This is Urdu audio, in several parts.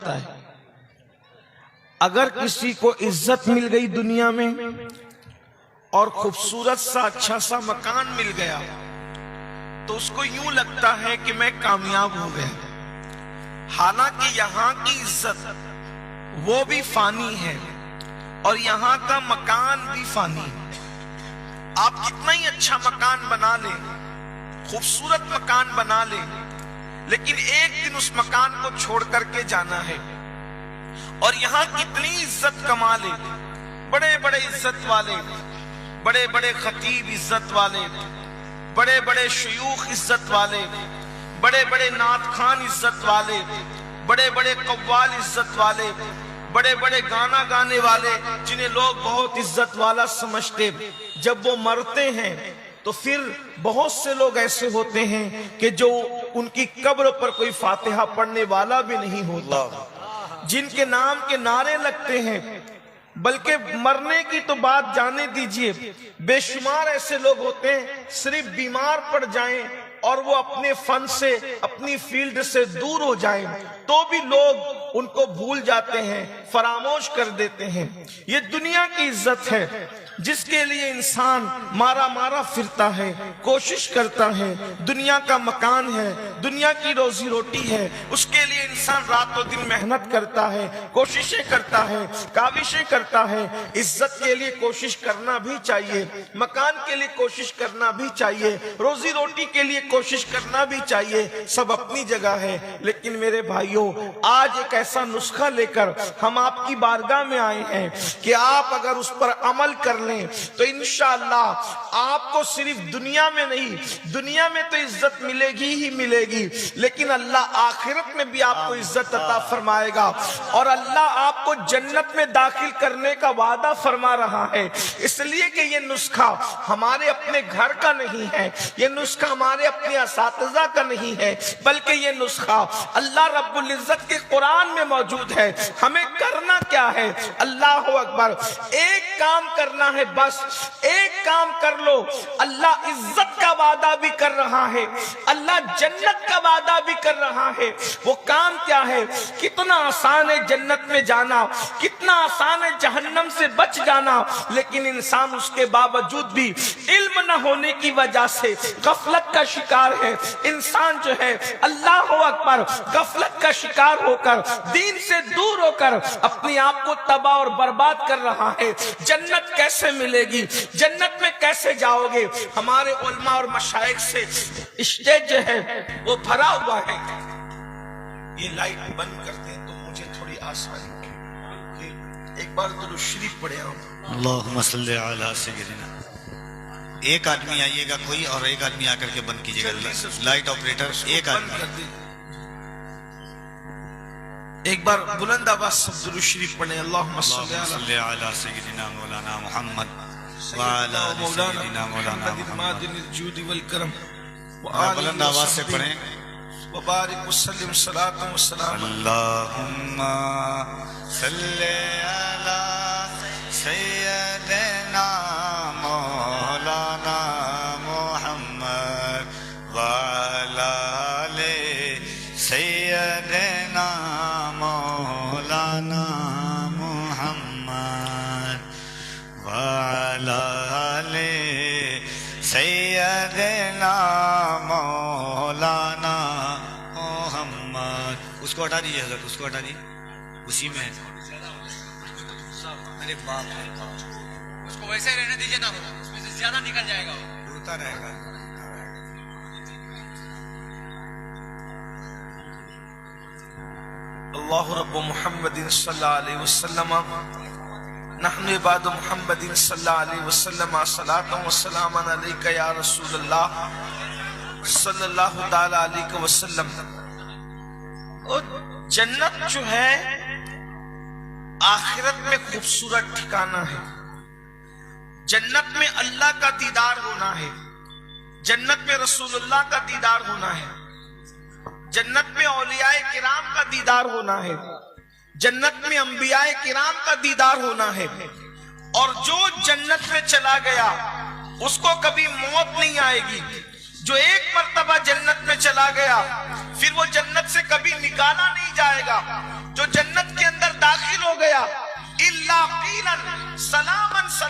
چاہتا ہے. اگر کسی کو عزت مل گئی دنیا میں اور خوبصورت سا اچھا سا مکان مل گیا تو اس کو یوں لگتا ہے کہ میں کامیاب ہو گیا. حالانکہ یہاں کی عزت وہ بھی فانی ہے اور یہاں کا مکان بھی فانی ہے. آپ کتنا ہی اچھا مکان بنا لیں، خوبصورت مکان بنا لیں، لیکن ایک دن اس مکان کو چھوڑ کر کے جانا ہے. اور یہاں کتنی عزت کما لے، بڑے بڑے عزت والے، بڑے بڑے خطیب عزت والے، بڑے بڑے شیوخ عزت والے، بڑے بڑے نعت خوان عزت والے، بڑے بڑے قوال عزت والے، بڑے بڑے گانا گانے والے جنہیں لوگ بہت عزت والا سمجھتے، جب وہ مرتے ہیں تو پھر بہت سے لوگ ایسے ہوتے ہیں کہ جو ان کی قبر پر کوئی فاتحہ پڑھنے والا بھی نہیں ہوتا، جن کے نام کے نعرے لگتے ہیں. بلکہ مرنے کی تو بات جانے دیجئے، بے شمار ایسے لوگ ہوتے ہیں صرف بیمار پڑ جائیں اور وہ اپنے فن سے، اپنی فیلڈ سے دور ہو جائیں تو بھی لوگ ان کو بھول جاتے ہیں، فراموش کر دیتے ہیں. یہ دنیا کی عزت ہے جس کے لیے انسان مارا مارا پھرتا ہے، کوشش کرتا ہے. دنیا کا مکان ہے، دنیا کی روزی روٹی ہے، اس کے لیے انسان رات و دن محنت کرتا ہے، کوششیں کرتا ہے، کاوشیں کرتا ہے. عزت کے لیے کوشش کرنا بھی چاہیے، مکان کے لیے کوشش کرنا بھی چاہیے، روزی روٹی کے لیے کوشش کرنا بھی چاہیے. سب اپنی جگہ ہے. لیکن میرے بھائیوں، آج ایک ایسا نسخہ لے کر ہم آپ کی بارگاہ میں آئے ہیں کہ آپ اگر اس پر عمل کر لیں تو انشاءاللہ آپ کو صرف دنیا میں نہیں، دنیا میں تو عزت ملے گی ہی ملے گی، لیکن اللہ آخرت میں بھی آپ کو عزت عطا فرمائے گا اور اللہ آپ کو جنت میں داخل کرنے کا وعدہ فرما رہا ہے. اس لیے کہ یہ نسخہ ہمارے اپنے گھر کا نہیں ہے، یہ نسخہ ہمارے اپنے اساتذہ کا نہیں ہے، بلکہ یہ نسخہ اللہ رب العزت کے قرآن میں موجود ہے. ہمیں کرنا کیا ہے؟ اللہ اکبر، ایک کام کرنا ہے، بس ایک کام کر لو. اللہ عزت کا وعدہ بھی کر رہا ہے، اللہ جنت کا وعدہ بھی کر رہا ہے. وہ کام کیا ہے؟ کتنا آسان ہے جنت میں جانا، کتنا آسان ہے جہنم سے بچ جانا، لیکن انسان اس کے باوجود بھی علم نہ ہونے کی وجہ سے غفلت کا شکار ہے. انسان جو ہے اللہ اکبر غفلت کا شکار ہو کر، دین سے دور ہو کر اپنے آپ کو تباہ اور برباد کر رہا ہے. جنت کیسے ملے گی؟ جنت میں کیسے جاؤ گے؟ ہمارے علماء اور مشائخ سے اسٹیج جو ہے وہ بھرا ہوا ہے. یہ لائٹ بند کر دیں تو مجھے تھوڑی آسانی کہ ایک بار درود شریف پڑھے ہوں. اللہم صلی علی سیدنا. ایک آدمی آئیے گا کوئی اور ایک آدمی آ کر کے بند کیجیے گا. لائٹ آپریٹر ایک آدمی. ایک بار بلند آواز سب درود شریف پڑھیں. اللہم صلی علی سیدنا مولانا محمد وعلی آل سیدنا مولانا محمد. الجود والکرم. بلند آواز سے پڑھیں. وبارک وسلم صلاۃ و سلام. اللہم صلی علی سیدنا مولانا محمد وعلی آل سیدنا مولانا محمد وعلی آل سیدنا مولانا محمد. اس کو ہٹا دیجیے حضرت، اس کو ہٹا دیجیے، اسی میں ارے باپ ہے، اس کو ویسے رہنے دیجیے نا، اس میں سے زیادہ نکل جائے گا، اڑتا رہے گا. اللہ رب محمد صلی اللہ علیہ وسلم نحن عباد محمد صلی اللہ علیہ وسلم صلاۃ و سلام علیک یا رسول اللہ صلی اللہ تعالی علیہ وسلم. اور جنت جو ہے آخرت میں خوبصورت ٹھکانہ ہے. جنت میں اللہ کا دیدار ہونا ہے، جنت میں رسول اللہ کا دیدار ہونا ہے، جنت میں اولیاء کرام کا دیدار ہونا ہے، جنت میں انبیاء کرام کا دیدار ہونا ہے. اور جو جنت میں چلا گیا اس کو کبھی موت نہیں آئے گی. جو ایک مرتبہ جنت میں چلا گیا پھر وہ جنت سے کبھی نکالا نہیں جائے گا. جو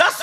10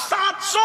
700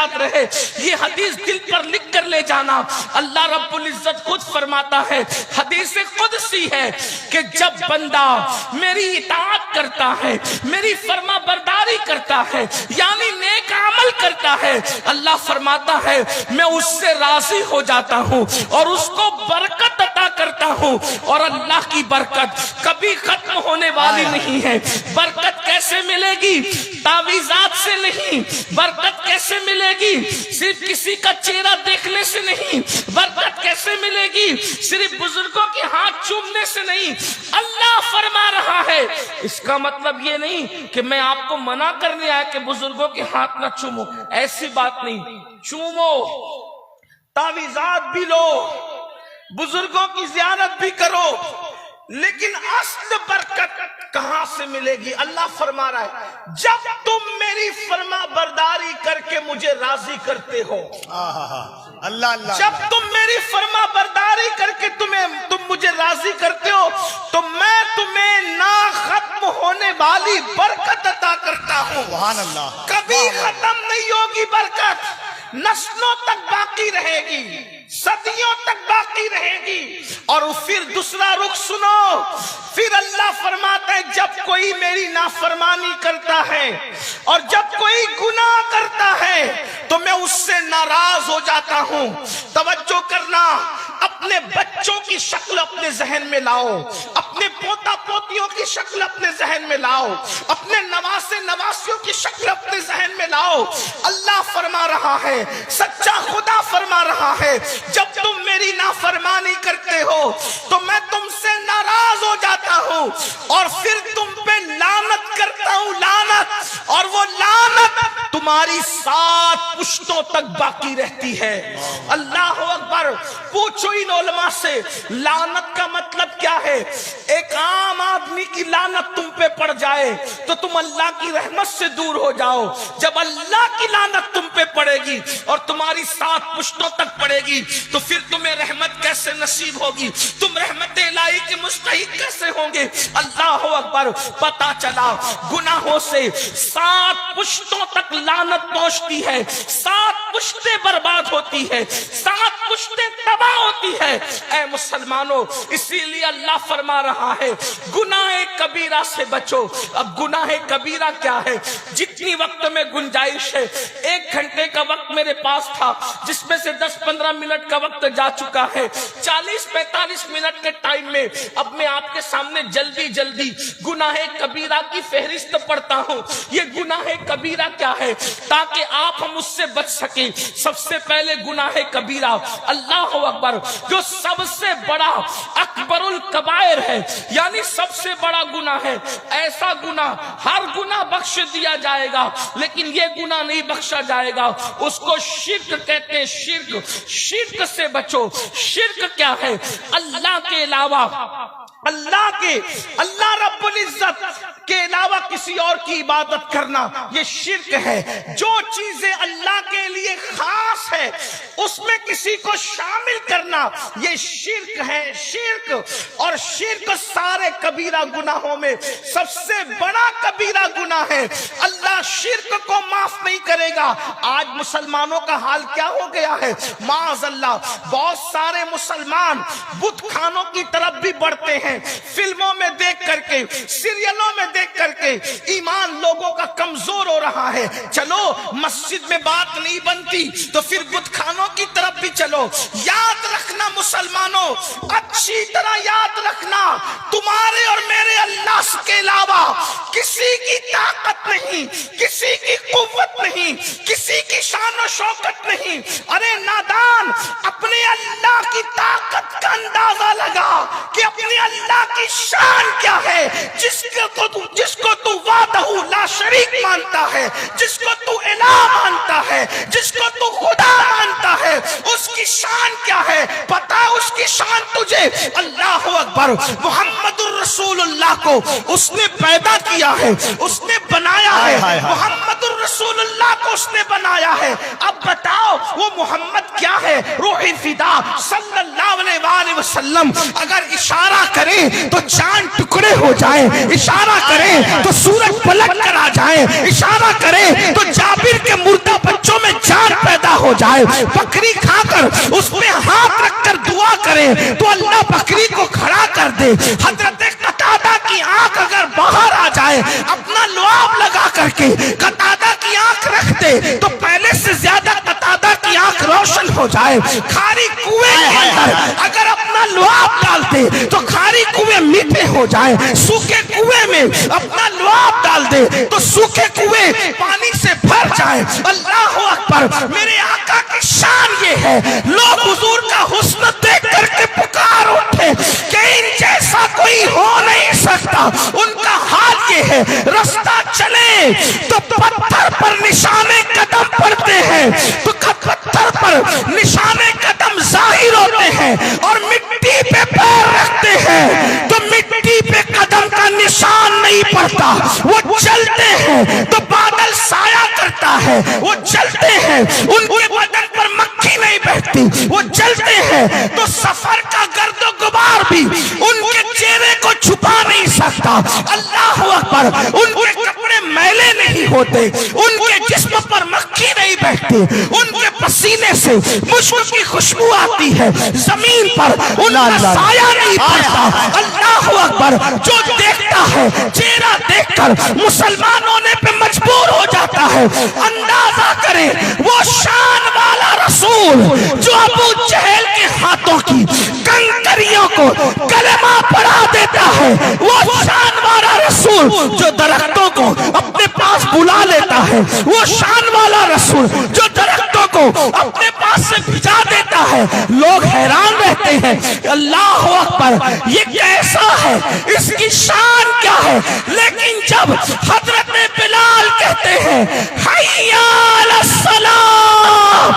یاد رہے، یہ حدیث دل پر لکھ کر لے جانا۔ اللہ رب العزت خود فرماتا ہے، حدیث قدسی ہے کہ جب بندہ میری اطاعت کرتا ہے، میری فرما برداری کرتا ہے، یعنی نیک عمل کرتا ہے، اللہ فرماتا ہے میں اس سے راضی ہو جاتا ہوں اور اس کو برکت عطا کرتا ہوں۔ اور اللہ کی برکت کبھی ختم ہونے والی نہیں ہے۔ برکت کیسے ملے گی؟ تعویذات سے نہیں۔ برکت کیسے ملے گی؟ صرف کسی کا چہرہ دیکھنے سے نہیں۔ برکت کیسے ملے گی؟ صرف بزرگوں کے ہاتھ چومنے سے نہیں۔ اللہ فرما رہا ہے، اس کا مطلب یہ نہیں کہ میں آپ کو منع کرنے آیا کہ بزرگوں کے ہاتھ نہ چومو، ایسی بات نہیں۔ چومو، تعویذات بھی لو، بزرگوں کی زیارت بھی کرو، لیکن اصل برکت کہاں سے ملے گی؟ اللہ فرما رہا ہے جب تم میری فرما برداری کر کے مجھے راضی کرتے ہو، اللہ اللہ، جب تم میری فرما برداری کر کے تم مجھے راضی کرتے ہو تو میں تمہیں نہ ختم ہونے والی برکت عطا کرتا ہوں۔ سبحان اللہ، کبھی ختم نہیں ہوگی برکت، نسلوں تک باقی رہے گی، صدیوں تک باقی رہے گی۔ اور پھر دوسرا رخ سنو، پھر اللہ فرماتا ہے جب کوئی میری نافرمانی کرتا ہے اور جب کوئی گناہ کرتا ہے تو میں اس سے ناراض ہو جاتا ہوں۔ توجہ کرنا، اپنے بچوں کی شکل اپنے ذہن میں لاؤ، اپنے پوتا پوتیوں کی شکل اپنے ذہن میں لاؤ، اپنے نواسے نواسیوں کی شکل اپنے ذہن میں لاؤ۔ اللہ فرما رہا ہے، سچا خدا فرما رہا ہے جب تم میری نافرمانی کرتے ہو تو میں تم سے ناراض ہو جاتا ہوں اور پھر تم پہ لعنت کرتا ہوں، لعنت، اور وہ لعنت تمہاری 7 پشتوں تک باقی رہتی ہے۔ اللہ اکبر۔ پوچھو ان علماء سے لعنت کا مطلب کیا ہے؟ ایک عام آدمی کی لعنت تم پہ پڑ جائے تو تم اللہ کی رحمت سے دور ہو جاؤ۔ جب اللہ کی لعنت تم پہ پڑے گی اور تمہاری 7 پشتوں تک پڑے گی تو پھر تمہیں رحمت کیسے نصیب ہوگی؟ تم رحمت الہی کے مستحق کیسے ہوں گے؟ اللہ اکبر۔ پتا چلا گناہوں سے 7 پشتوں تک لعنت پہنچتی ہے، 7 پشتیں برباد ہوتی ہے، 7 پشتیں تباہ ہوتی ہے۔ اے مسلمانوں، اسی لیے اللہ فرما رہا ہے گناہ کبیرہ سے بچو۔ اب گناہ کبیرہ کیا ہے؟ جتنی وقت میں گنجائش ہے، 1 گھنٹے کا وقت میرے پاس تھا جس میں سے 10-15 منٹ کا وقت جا چکا ہے، 40-45 منٹ کے ٹائم میں اب میں آپ کے سامنے جلدی جلدی گناہ کبیرہ کی فہرست پڑھتا ہوں۔ یہ گناہ کبیرہ کیا ہے تاکہ آپ ہم اس سے بچ سکیں۔ سب سے پہلے گناہ کبیرہ، اللہ اکبر، جو سب سے بڑا اکبر الکبائر ہے، یعنی سب سے بڑا گناہ ہے۔ ایسا گناہ، ہر گناہ بخش دیا جائے گا لیکن یہ گناہ نہیں بخشا جائے گا، اس کو شرک کہتے ہیں۔ شرک، شرک سے بچو۔ شرک کیا ہے؟ اللہ کے علاوہ، اللہ رب العزت کے علاوہ کسی اور کی عبادت کرنا، یہ شرک ہے۔ جو چیزیں اللہ کے لیے خاص ہے اس میں کسی کو شامل کرنا، یہ شرک ہے۔ شرک، اور شرک سارے کبیرہ گناہوں میں سب سے بڑا کبیرہ گناہ ہے۔ اللہ شرک کو معاف نہیں کرے گا۔ آج مسلمانوں کا حال کیا ہو گیا ہے؟ معاذ اللہ، بہت سارے مسلمان بت خانوں کی طرف بھی بڑھتے ہیں، فلموں میں دیکھ کر کے، سیریلوں میں دیکھ کر کے ایمان لوگوں کا کمزور ہو رہا ہے۔ چلو مسجد میں بات نہیں بنتی تو پھر بت خانوں کی طرف بھی چلو۔ یاد رکھنا مسلمانوں، اچھی طرح یاد رکھنا، تمہارے اور میرے اللہ کے علاوہ کسی کی طاقت نہیں، کسی کی قوت نہیں، کسی کی شان و شوکت نہیں۔ ارے نادان، اپنے اللہ کی طاقت کا اندازہ لگا کہ اپنے اللہ کی شان کیا ہے، جس کو تو وحدہ لا شریک مانتا ہے، جس کو تو الہ مانتا ہے، جس کو تو خدا مانتا ہے، اس کی شان کیا ہے؟ پتا اس کی شان تجھے؟ اللہ اکبر۔ محمد الرسول اللہ کو اس نے پیدا کیا ہے، اس نے بنایا ہے، محمد الرسول اللہ کو اس نے بنایا ہے۔ اب بتاؤ وہ محمد کیا ہے؟ روح فدا صلی اللہ علیہ وآلہ وسلم اگر اشارہ کرے تو چاند ٹکڑے ہو جائیں، اشارہ کرے تو سورج پلٹ کر آ جائے، اشارہ کرے تو جابر کے مردہ بچوں میں جان ہو جائے, بکری کھا کر اس پہ ہاتھ رکھ کر دعا کرے تو اللہ بکری کو کھڑا کر دے. حضرت قتادہ کی آنکھ اگر باہر آ جائے, اپنا لعاب لگا کر کے قتادہ کی آنکھ رکھ دے تو پہلے سے زیادہ قتادہ کی آنکھ روشن ہو جائے. کھاری کنویں کے اندر اگر اپنا لعاب ڈال دے تو کھاری کنویں میٹھے ہو جائیں. سوکھے کنویں میں اپنا لعاب ڈال دے تو سوکھے کنویں پانی سے بھر جائے. اللہ اکبر. میرے آقا کی شان یہ ہے, لوگ حضور کا حسن دیکھ کر کے پکار اٹھے کہ ان جیسا کوئی ہو نہیں سکتا. ان کا حال یہ ہے, رستہ چلے تو پتھر پر نشانے قدم پڑتے ہیں, تو پتھر پر نشانے قدم ظاہر ہوتے ہیں, اور مٹی پہ پیر رکھتے ہیں تو مٹی پہ قدم کا نشان نہیں پڑتا. وہ چلتے ہیں تو بادل سایہ کرتا ہے, وہ چلتے ہیں ان کے بدن پر مکھی نہیں بیٹھتی, وہ چلتے ہیں تو سفر کا گرد و غبار بھی ان کے چہرے کو چھپا نہیں سکتا. اللہ اکبر. ان کے کپڑے میلے نہیں ہوتے, ان کے جسم پر مکھی نہیں بیٹھتی, ان کے پسینے سے مشک کی خوشبو آتی ہے, زمین پر ان کا سایہ نہیں پڑتا. اللہ اکبر. جو دیکھتا ہے چہرہ دیکھ کر مسلمان ہونے پہ مجبور ہو جاتا ہے. اندازہ کریں وہ شان والا رسول جو ابو جہل کے ہاتھوں کی کنکریوں کو کلمہ پڑھا دیتا ہے, وہ شان والا رسول جو درختوں کو اپنے پاس بلا لیتا ہے, وہ شان والا رسول جو درختوں کو اپنے پاس سے بھجا دیتا ہے. لوگ حیران رہتے ہیں, اللہ اکبر یہ کیسا ہے, اس کی شان کیا ہے. لیکن جب حضرت بلال کہتے ہیں حی علی الصلاۃ,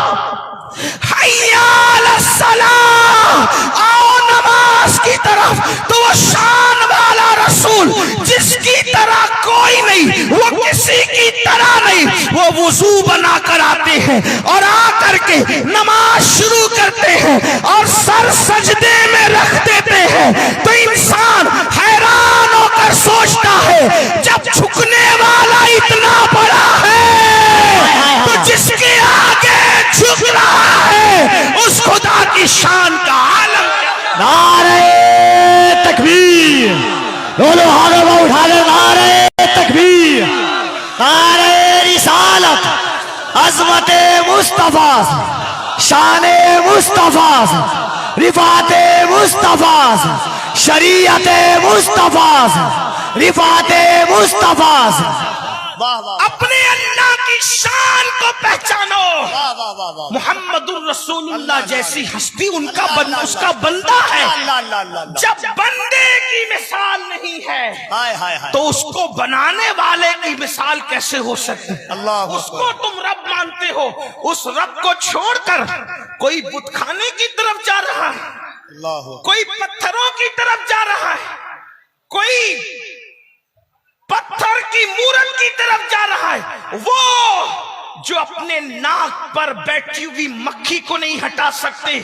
حی علی الصلاۃ, آؤ نماز کی طرف, تو وہ شان والا رسول جس کی طرح کوئی نہیں, وہ کسی کی طرح نہیں, وہ وضو بنا کر آتے ہیں اور آ کر کے نماز شروع کرتے ہیں اور سر سجدے میں رکھ دیتے ہیں. تو انسان حیران ہو کر سوچتا ہے جب جھکنے والا اتنا بڑا ہے تو جس کے آگے جھک رہا ہے اس خدا کی شان کا عالم. نعرہ تکبیر, دونوں ہاتھوں کو اٹھا لے, نعرہ تکبیر, نعرہ رسالت, عظمت مصطفیٰ, شان مصطفیٰ, رفعت مصطفیٰ, شریعت مصطفیٰ, رفعت مصطفیٰ. اپنے اللہ کی شان کو پہچانو. محمد الرسول اللہ جیسی ہستی ان کا اس کا بندہ ہے. جب بندے کی مثال نہیں ہے تو اس کو بنانے والے کی مثال کیسے ہو سکتی. اس کو تم رب مانتے ہو, اس رب کو چھوڑ کر کوئی بت خانے کی طرف جا رہا ہے, کوئی پتھروں کی طرف جا رہا ہے, کوئی پتھر کی مورت کی طرف جا رہا ہے. وہ جو اپنے ناک پر بیٹھی ہوئی مکھی کو نہیں ہٹا سکتے,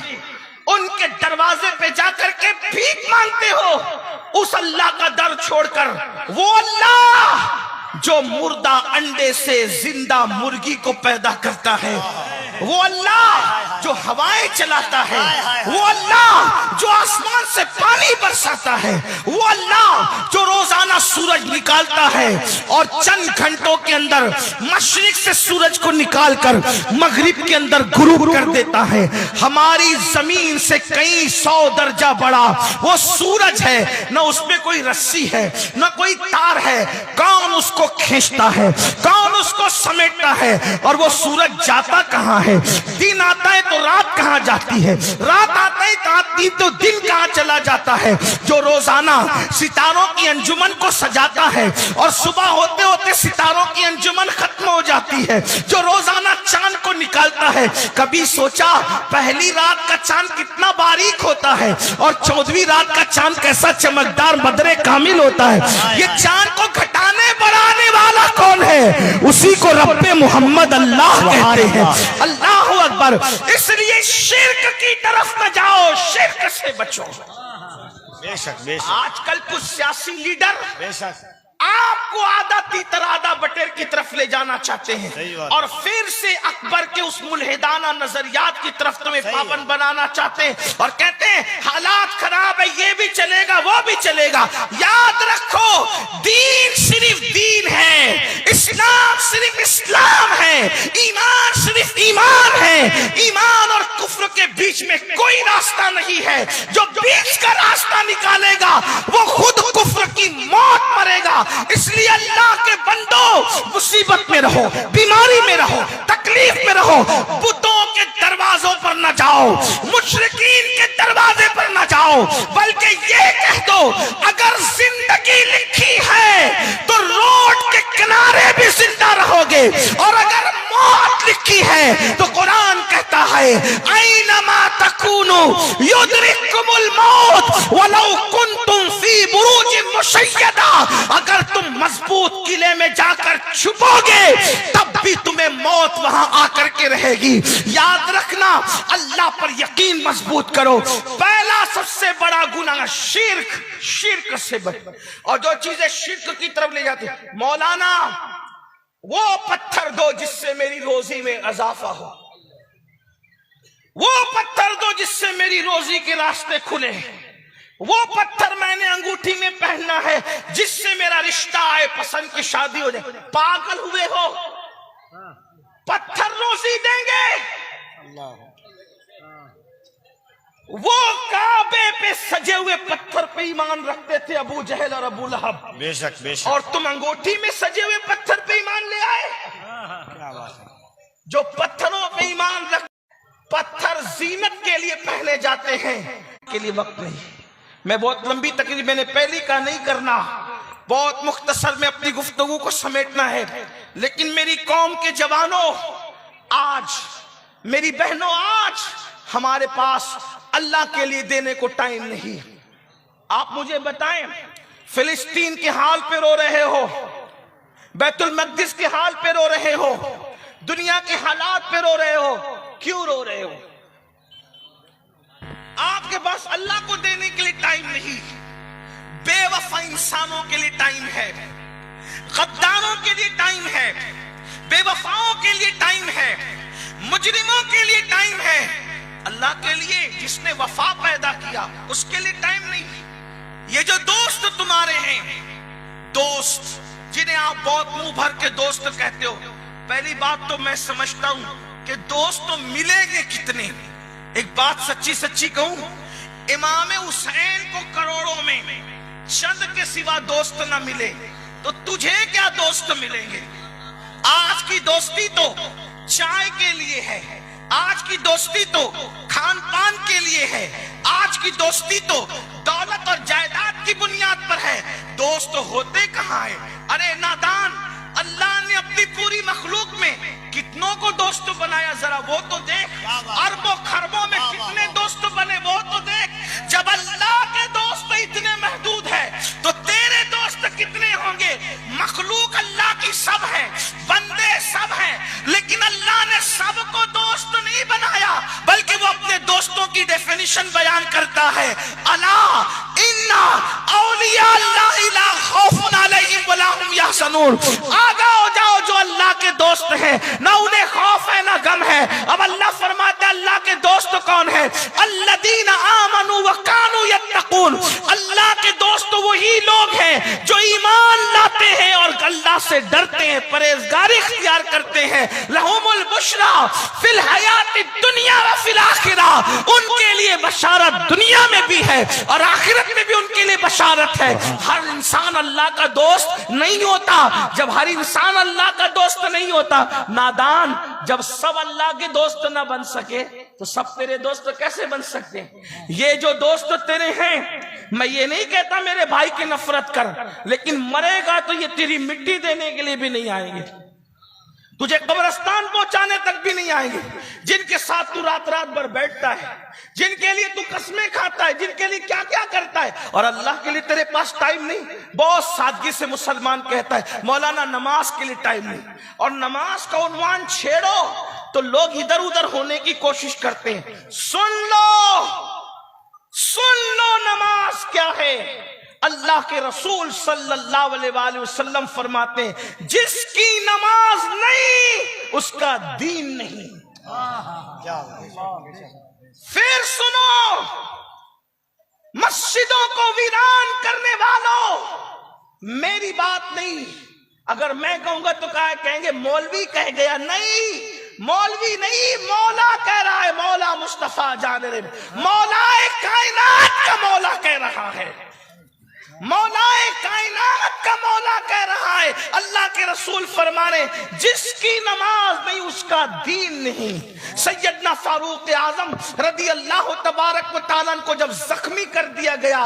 ان کے دروازے پہ جا کر کے بھیک مانگتے ہو اس اللہ کا در چھوڑ کر. وہ اللہ جو مردہ انڈے سے زندہ مرغی کو پیدا کرتا ہے, وہ اللہ جو ہوائیں چلاتا ہے, وہ اللہ جو آسمان سے پانی برساتا ہے, وہ اللہ جو روزانہ سورج نکالتا ہے اور چند گھنٹوں کے اندر مشرق سے سورج کو نکال کر مغرب کے اندر غروب کر دیتا ہے. ہماری زمین سے کئی 100 درجہ بڑا وہ سورج ہے, نہ اس میں کوئی رسی ہے نہ کوئی تار ہے. کون اس کو کھینچتا ہے, کون اس کو سمیٹتا ہے, اور وہ سورج جاتا کہاں ہے. دن آتا ہے تو رات کہاں جاتی ہے, رات آتا ہے تو دن کہاں چلا جاتا ہے. جو روزانہ ستاروں کی انجمن کو سجاتا ہے اور صبح ہوتے ہوتے ستاروں کی انجمن ختم ہو جاتی ہے, جو روزانہ چاند کو نکالتا ہے. کبھی سوچا پہلی رات کا چاند کتنا باریک ہوتا ہے اور 14ویں رات کا چاند کیسا چمکدار بدر کامل ہوتا ہے. یہ چاند کو گھٹانے بڑھانے والا کون ہے, اسی کو رب محمد اللہ کہتے ہیں. اللہ اکبر. اس لیے شرک کی طرف نہ جاؤ, شرک سے بچو. بے شک, بے شک. آج کل کچھ سیاسی لیڈر بے شک آپ کو آدھا تیتر آدھا بٹیر کی طرف لے جانا چاہتے ہیں صحیح بات اور پھر سے اکبر کے اس ملحدانہ نظریات کی طرف تمہیں پابند بنانا چاہتے ہیں اور کہتے ہیں حالات خراب ہے، یہ بھی چلے گا وہ بھی چلے گا۔ یاد رکھو دین صرف دین ہے، اسلام صرف اسلام ہے، ایمان صرف ایمان ہے، ایمان اور کفر کے بیچ میں کوئی راستہ نہیں ہے۔ جو بیچ کا راستہ نکالے گا وہ خود کفر کی موت مرے گا۔ اس لیے اللہ کے بندو مصیبت میں رہو، بیماری میں رہو، تکلیف میں رہو، بتوں کے دروازوں پر نہ جاؤ، مشرکین کے دروازے پر نہ جاؤ، بلکہ یہ کہہ دو اگر زندگی لکھی ہے تو روڈ کے کنارے بھی زندہ رہو گے، اور اگر موت لکھی ہے تو قرآن کہتا ہے اینما تکونوا یدرککم الموت ولو کنتم فی بروج مشیدہ، اگر تم مضبوط قلعے میں جا کر چھپو گے تب بھی تمہیں موت وہاں آ کر کے رہے گی۔ یاد رکھنا اللہ پر یقین مضبوط کرو۔ پہلا سب سے بڑا گناہ شرک سے بچ، اور جو چیزیں شرک کی طرف لے جاتی مولانا وہ پتھر دو جس سے میری روزی میں اضافہ ہو، وہ پتھر دو جس سے میری روزی کے راستے کھلے، وہ پتھر میں نے انگوٹھی میں پہننا ہے جس سے میرا رشتہ آئے، پسند کی شادی ہو جائے۔ پاگل ہوئے ہو؟ پتھر روزی دیں گے؟ وہ کعبے پہ سجے ہوئے پتھر پہ ایمان رکھتے تھے ابو جہل اور ابو لہب، بے شک بے شک، اور تم انگوٹھی میں سجے ہوئے پتھر پہ ایمان لے آئے۔ کیا بات ہے۔ جو پتھروں پہ ایمان رکھ، پتھر زینت کے لیے پہنے جاتے ہیں، کے لیے وقت نہیں۔ میں بہت لمبی تقریر میں نے پہلی کا نہیں کرنا، بہت مختصر میں اپنی گفتگو کو سمیٹنا ہے، لیکن میری قوم کے جوانوں آج، میری بہنوں آج ہمارے پاس اللہ کے لیے دینے کو ٹائم نہیں۔ آپ مجھے بتائیں فلسطین کے حال پہ رو رہے ہو، بیت المقدس کے حال پہ رو رہے ہو، دنیا کے حالات پہ رو رہے ہو، کیوں رو رہے ہو؟ آپ کے پاس اللہ کو دینے کے لیے ٹائم نہیں، بے وفا انسانوں کے لیے ٹائم ہے، غداروں کے لیے ٹائم ہے، بے وفاؤں کے لیے ٹائم ہے، مجرموں کے لیے ٹائم ہے۔ اللہ کے لیے جس نے وفا پیدا کیا اس کے لیے ٹائم نہیں۔ یہ جو دوست تمہارے ہیں، دوست جنہیں آپ بہت منہ بھر کے دوست کہتے ہو، پہلی بات تو میں سمجھتا ہوں کہ دوست تو ملیں گے کتنے۔ ایک بات سچی کہوں، امام حسین کو کروڑوں میں چند کے سوا دوست نہ ملے تو تجھے کیا دوست ملیں گے؟ آج کی دوستی تو چائے کے لیے ہے، آج کی دوستی تو کھان پان کے لیے ہے، آج کی دوستی تو دولت اور جائیداد کی بنیاد پر ہے۔ دوست ہوتے کہاں ہیں؟ ارے نادان، اللہ نے اپنی پوری مخلوق میں کتنوں کو دوست بنایا، ذرا وہ تو دیکھ۔ اربوں خربوں میں کتنے دوست بنے وہ تو دیکھ۔ جب اللہ کے دوست اتنے محدود ہے تو تیرے دوست کتنے ہوں گے؟ مخلوق اللہ کی سب ہے، بندے سب ہیں، لیکن اللہ نے سب کو دوست نہیں بنایا، بلکہ وہ اپنے دوستوں کی ڈیفینیشن بیان کرتا ہے، الا ان اولیاء اللہ لا خوف علیہم ولا هم یحزنون۔ آگاہ ہو جاؤ جو اللہ کے دوست ہیں، نہ انہیں خوف ہے نہ غم ہے۔ اب اللہ فرماتے ہیں اللہ کے دوست کون ہے؟ الذین آمنوا وکانوا یتقون۔ اللہ کے دوست وہی لوگ ہیں جو ایمان لاتے ہیں اور اللہ سے ڈرتے ہیں، پرہیزگاری اختیار کرتے ہیں۔ لہم البشری فی الحیات الدنیا وفی الآخرہ، ان کے لیے بشارت دنیا میں بھی ہے اور آخرت میں بھی ان کے لیے بشارت ہے۔ ہر انسان اللہ کا دوست نہیں ہوتا۔ جب ہر انسان اللہ کا دوست نہیں ہوتا، نادان، جب سب اللہ کے دوست نہ بن سکے تو سب تیرے دوست کیسے بن سکتے ہیں؟ یہ جو دوست تیرے ہیں، میں یہ نہیں کہتا میرے بھائی کی نفرت کر، لیکن مرے گا تو یہ تیری مٹی دینے کے لیے بھی نہیں آئیں گے، تجھے قبرستان پہنچانے تک بھی نہیں آئیں گے۔ جن کے ساتھ تو رات بھر بیٹھتا ہے، جن کے لیے تو قسمیں کھاتا ہے، جن کے لیے کیا کیا کرتا ہے، اور اللہ کے لیے تیرے پاس ٹائم نہیں۔ بہت سادگی سے مسلمان کہتا ہے مولانا نماز کے لیے ٹائم نہیں، اور نماز کا عنوان چھیڑو تو لوگ ادھر ادھر ہونے کی کوشش کرتے ہیں۔ سن لو نماز کیا ہے، اللہ کے رسول صلی اللہ علیہ وآلہ وسلم فرماتے ہیں جس کی نماز نہیں اس کا دین نہیں۔ پھر سنو، مسجدوں کو ویران کرنے والوں، میری بات نہیں، اگر میں کہوں گا تو کہیں گے مولوی کہہ گیا، نہیں، مولوی نہیں، مولا کہہ رہا ہے، مولا مصطفیٰ جانب، مولا کائنات کا مولا کہہ رہا ہے، مولا کائنات کا مولا کہہ رہا ہے۔ اللہ کے رسول فرما رہے جس کی نماز نہیں اس کا دین نہیں۔ سیدنا فاروق اعظم رضی اللہ تبارک و تعالیٰ کو جب زخمی کر دیا گیا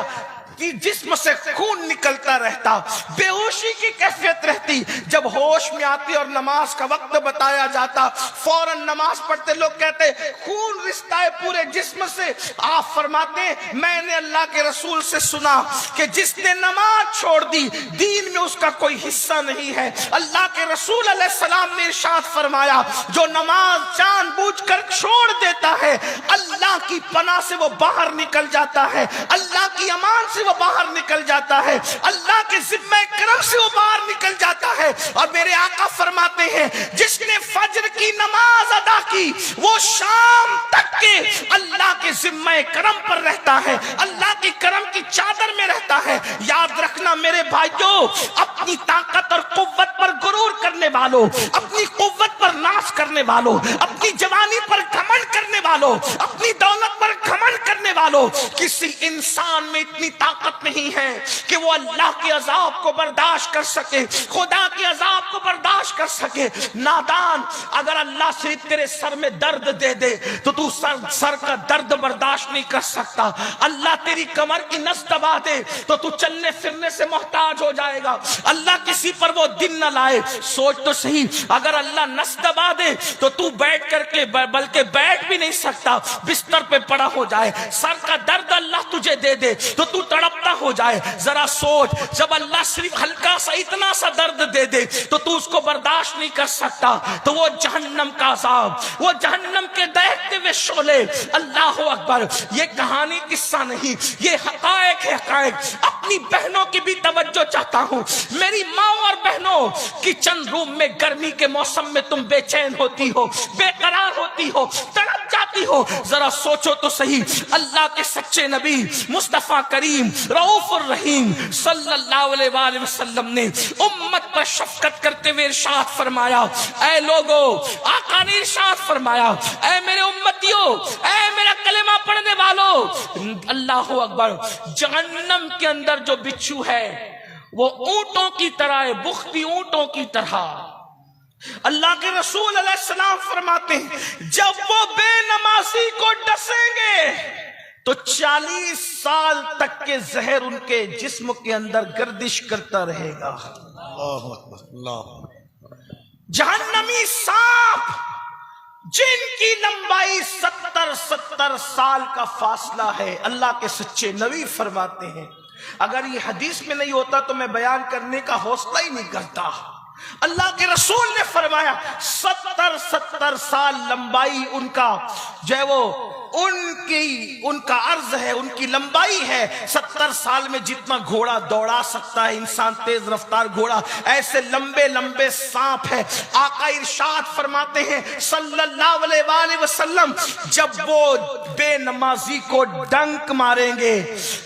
کہ جسم سے خون نکلتا رہتا، بے ہوشی کی کیفیت رہتی، جب ہوش میں آتی اور نماز کا وقت بتایا جاتا فوراً نماز پڑھتے، لوگ کہتے خون رستا ہے پورے جسم سے۔ آپ فرماتے ہیں میں نے اللہ کے رسول سے سنا کہ جس نے نماز چھوڑ دی دین میں اس کا کوئی حصہ نہیں ہے۔ اللہ کے رسول علیہ السلام نے ارشاد فرمایا جو نماز جان بوجھ کر چھوڑ دیتا ہے اللہ کی پناہ سے وہ باہر نکل جاتا ہے، اللہ کی امان سے وہ باہر نکل جاتا ہے، اللہ کے ذمہ کرم سے وہ باہر نکل جاتا ہے۔ اور میرے آقا فرماتے ہیں جس نے فجر کی نماز ادا کی وہ شام تک کے اللہ کے ذمہ کرم پر رہتا ہے، اللہ کی کرم کی چادر میں رہتا ہے۔ یاد رکھنا میرے بھائیوں، اپنی طاقت اور قوت پر غرور کرنے والوں، اپنی قوت پر ناز کرنے والوں، اپنی جوانی پر گھمنڈ کرنے والوں، اپنی دولت پر گھمنڈ کرنے والوں، کسی انسان میں اتنی طاقت نہیں ہے کہ وہ اللہ کے عذاب کو برداشت کر سکے، خدا کے عذاب کو برداشت کر سکے۔ نادان، اگر اللہ صرف تیرے سر میں درد دے دے تو تو سر کا درد برداشت نہیں کر سکتا۔ اللہ تیری کمر کی نس دبا دے تو تو چلنے پھرنے سے محتاج ہو جائے گا۔ اللہ کسی پر وہ دن نہ لائے، سوچ تو صحیح، اگر اللہ نس دبا دے تو تو بیٹھ کر کے بلکہ بیٹھ بھی نہیں سکتا، بستر پہ پڑا ہو جائے۔ سر کا درد اللہ تجھے دے دے تو تو تڑپتا ہو جائے۔ ذرا سوچ، جب اللہ صرف ہلکا سا اتنا سا درد دے دے تو تو اس کو برداشت نہیں کر سکتا، تو وہ جہنم کا عذاب، وہ جہنم کے دہتے ہوئے شعلے۔ اللہ اکبر، یہ کہانی قصہ نہیں، یہ حقائق ہے، حقائق۔ اپنی بہنوں کی بھی توجہ چاہتا ہوں، میری ماں اور بہنوں، کچن روم میں گرمی کے موسم میں تم بے چین ہوتی ہو، بے قرار ہوتی ہو، تڑپ جاتی ہو۔ ذرا سوچو تو صحیح، اللہ کے سچے نبی مصطفیٰ کریم رؤوف الرحیم صلی اللہ علیہ وآلہ وسلم نے امت پر شفقت کرتے ہوئے ارشاد فرمایا، اے لوگو، آقا نے ارشاد فرمایا، اے میرے امتیوں، اے میرا کلمہ پڑھنے والوں، اللہ اکبر، جہنم کے اندر جو بچھو ہے وہ اونٹوں کی طرح ہے، بختی اونٹوں کی طرح۔ اللہ کے رسول علیہ السلام فرماتے ہیں جب وہ بے نمازی کو ڈسیں گے تو 40 سال تک کے زہر ان کے جسم کے اندر گردش کرتا رہے گا۔ اللہ اکبر، اللہ۔ جہنمی سانپ جن کی لمبائی 70 سال کا فاصلہ ہے، اللہ کے سچے نبی فرماتے ہیں اگر یہ حدیث میں نہیں ہوتا تو میں بیان کرنے کا حوصلہ ہی نہیں کرتا۔ اللہ کے رسول نے فرمایا 70 سال لمبائی ان کا جو ہے وہ ان کا عرض ہے، ان کی لمبائی ہے۔ 70 سال میں جتنا گھوڑا دوڑا سکتا ہے انسان، تیز رفتار گھوڑا، ایسے لمبے لمبے سانپ ہے۔ آقا ارشاد فرماتے ہیں صلی اللہ علیہ وآلہ وسلم جب وہ بے نمازی کو ڈنک ماریں گے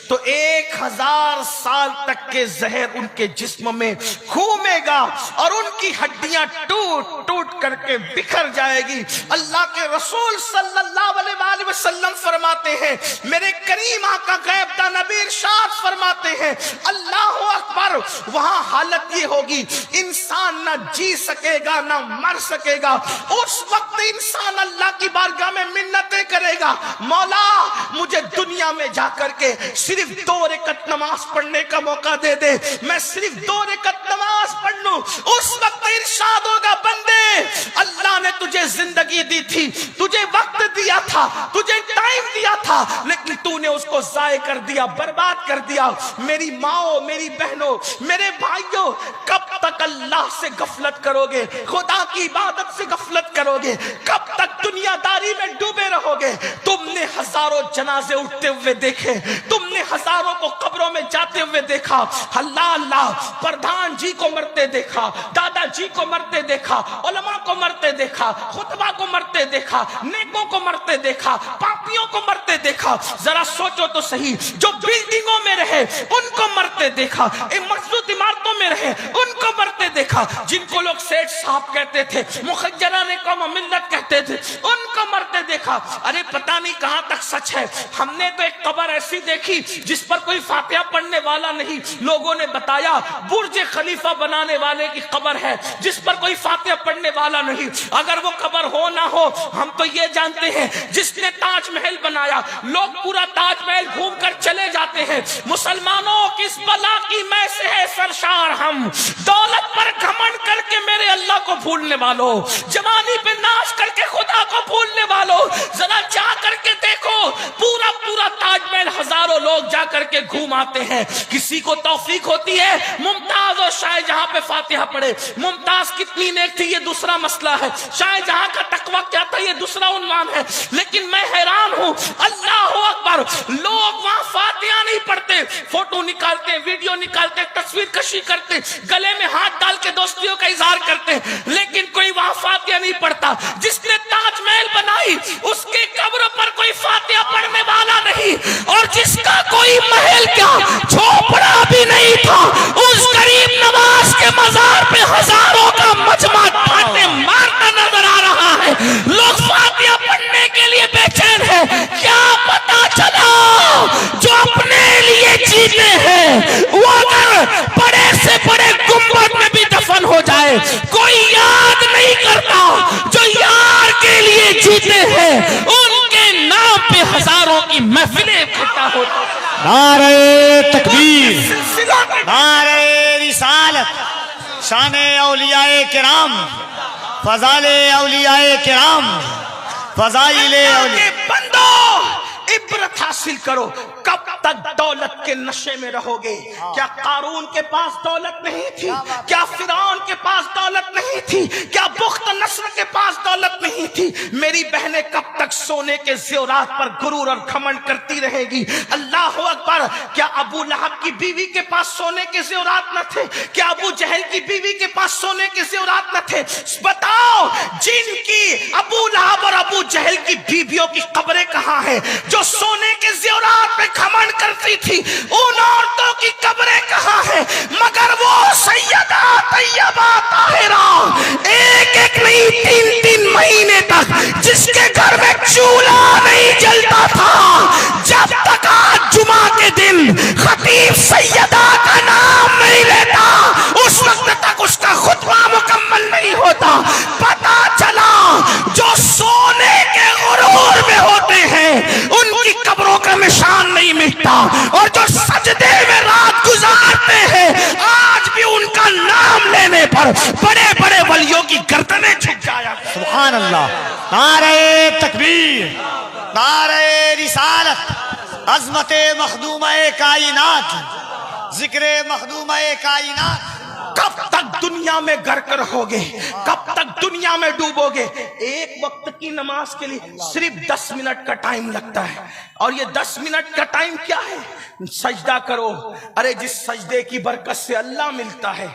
تو 1000 سال تک کے زہر ان کے جسم میں گھومے گا اور ان کی ہڈیاں ٹوٹ ٹوٹ کر کے بکھر جائے گی۔ اللہ کے رسول صلی اللہ علیہ وآلہ وسلم فرماتے ہیں، میرے کریم آقا غیب دا نبی ارشاد فرماتے ہیں اللہ اکبر، وہاں حالت یہ ہوگی انسان نہ جی سکے گا نہ مر سکے گا۔ اس وقت انسان اللہ کی بارگاہ میں منتیں کرے گا، مولا مجھے دنیا میں جا کر کے صرف 2 رکعت نماز پڑھنے کا موقع دے دے، میں صرف 2 رکعت نماز پڑھ لوں۔ اس وقت ارشاد ہوگا بندے اللہ نے تجھے زندگی دی تھی، تجھے وقت دیا تھا، تجھے ٹائم دیا تھا، لیکن تو نے اس کو ضائع کر دیا، برباد کر دیا۔ میری ماں، میری بہنوں، میرے بھائیوں، کب تک اللہ سے غفلت کرو گے، خدا کی عبادت سے غفلت کرو گے، کب تک دنیا داری میں ڈوبے رہو گے. تم نے ہزاروں جنازے اٹھتے ہوئے دیکھے, تم نے ہزاروں کو قبروں میں جاتے ہوئے دیکھا. اللہ اللہ, پردھان جی کو مرتے دیکھا, دادا جی کو مرتے دیکھا, علماء کو مرتے دیکھا, خطبہ کو مرتے دیکھا, نیکوں کو مرتے دیکھا, پاپیوں کو مرتے دیکھا. ذرا سوچو تو صحیح, جو بلڈنگوں میں رہے ان کو مرتے دیکھا, مضبوط عمارتوں میں رہے ان کو مرتے دیکھا, جن کو لوگ سیٹ صاحب کہتے تھے, مخجران قوم ملت کہتے تھے, ان کو مرتے دیکھا. ارے پتہ نہیں کہاں تک سچ ہے. ہم نے تو ایک قبر ایسی دیکھی جس پر کوئی فاتحہ پڑھنے والا نہیں. لوگوں نے بتایا برج خلیفہ بنانے والے کی قبر ہے جس پر کوئی فاتحہ پڑھنے والا نہیں. اگر وہ قبر ہو نہ ہو, ہم تو یہ جانتے ہیں جس نے تاج محل بنایا, لوگ پورا تاج محل گھوم کر چلے جاتے ہیں. مسلمانوں کس بلا کی میں سے ہے سرشار ہم, دولت پر گھمنڈ کر کے میرے اللہ کو بھولنے والوں, جوانی پہ ناش کر کے خدا کو بھولنے والوں, ذرا جا کر کے دیکھو پورا پورا تاج محل ہزاروں لوگ جا کر کے گھوم آتے ہیں. کسی کو توفیق ہوتی ہے ممتاز اور شاہ جہاں پہ فاتحہ پڑھے. ممتاز کتنی نیک تھی یہ دوسرا مسئلہ ہے, شاہ جہاں کا تقویٰ کیا تھا یہ دوسرا عنوان ہے. لیکن میں حیران ہوں, اللہ اکبر, لوگ وہاں فاتحہ نہیں پڑھتے, فوٹو نکالتے, ویڈیو نکالتے, تصویر کشی کرتے, گلے میں ہاتھ ڈال کے دوستیوں کا اظہار کرتے, لیکن کوئی وہاں فاتحہ نہیں پڑھتا. جس نے تاج محل بنائی اس کے قبر پر کوئی فاتحہ پڑھنے والا نہیں, اور جس کا کوئی محل کیا جھوپڑا بھی نہیں تھا, اس غریب نواز کے مزار پہ ہزاروں کا مجمع پھاٹے مارتا نظر آ رہا ہے. لوگ فاتحہ پڑھنے کے لیے بے چین ہے. کیا پتا چلا جو اپنے لیے جیتے ہیں وہ اگر بڑے سے بڑے گنبد میں بھی دفن ہو جائے کوئی یاد نہیں کرتا. جو یار کے لیے جیتے ہیں ان کے نام پہ ہزاروں کی محفلیں اکٹھا ہوتی. نعرہ تکبیر, نعرہ رسالت, شان اولیاء کرام, فضائل اولیاء کرام, فضائل اولیاء. بندو عبرت حاصل کرو. کب تک دولت کے نشے میں رہو گے؟ کیا قارون کے پاس دولت نہیں تھی؟ کیا فرعون کے پاس دولت نہیں تھی؟ کیا بخت نصر کے پاس دولت نہیں تھی؟ میری بہنیں کب تک سونے کے زیورات پر غرور اور گھمنڈ کرتی رہے گی؟ اللہ اکبر. کیا ابو لہب کی بیوی کے پاس سونے کے زیورات نہ تھے؟ کیا ابو جہل کی بیوی کے پاس سونے کے زیورات نہ تھے؟ بتاؤ, جن کی ابو لہب اور ابو جہل کی بیویوں کی قبریں کہاں ہیں جو سونے کے زیورات پہ گھمنڈ کرتی تھی؟ ان عورتوں کی قبریں کہاں ہیں؟ مگر وہ سیدہ طیبہ طاہرہ ایک ایک نہیں 3 مہینے تک جس کے گھر میں چولہا نہیں جلتا تھا, جب تک آج جمعہ کے دن خطیب سیدہ کا نام نہیں لیتا اس وقت تک اس کا خطبہ مکمل نہیں ہوتا. پتا چلا جو سونے کے غرور میں ہوتے ہیں ان کی قبروں کا نشان نہیں مٹتا, اور جو سجدے میں رات گزارتے ہیں آج بھی ان کا نام لینے پر بڑے بڑے ولیوں کی گردنیں جھک جایا. سبحان اللہ. نعرہ تکبیر, نعرہ رسالت, عظمت مخدومہ کائنات, ذکر مخدومہ کائنات. کب تک دنیا میں غرق رہو گے؟ کب تک دنیا میں ڈوبو گے؟ ایک وقت کی نماز کے لیے صرف 10 منٹ کا ٹائم لگتا ہے, اور یہ 10 منٹ کا ٹائم کیا ہے؟ سجدہ کرو. ارے جس سجدے کی برکت سے اللہ ملتا ہے,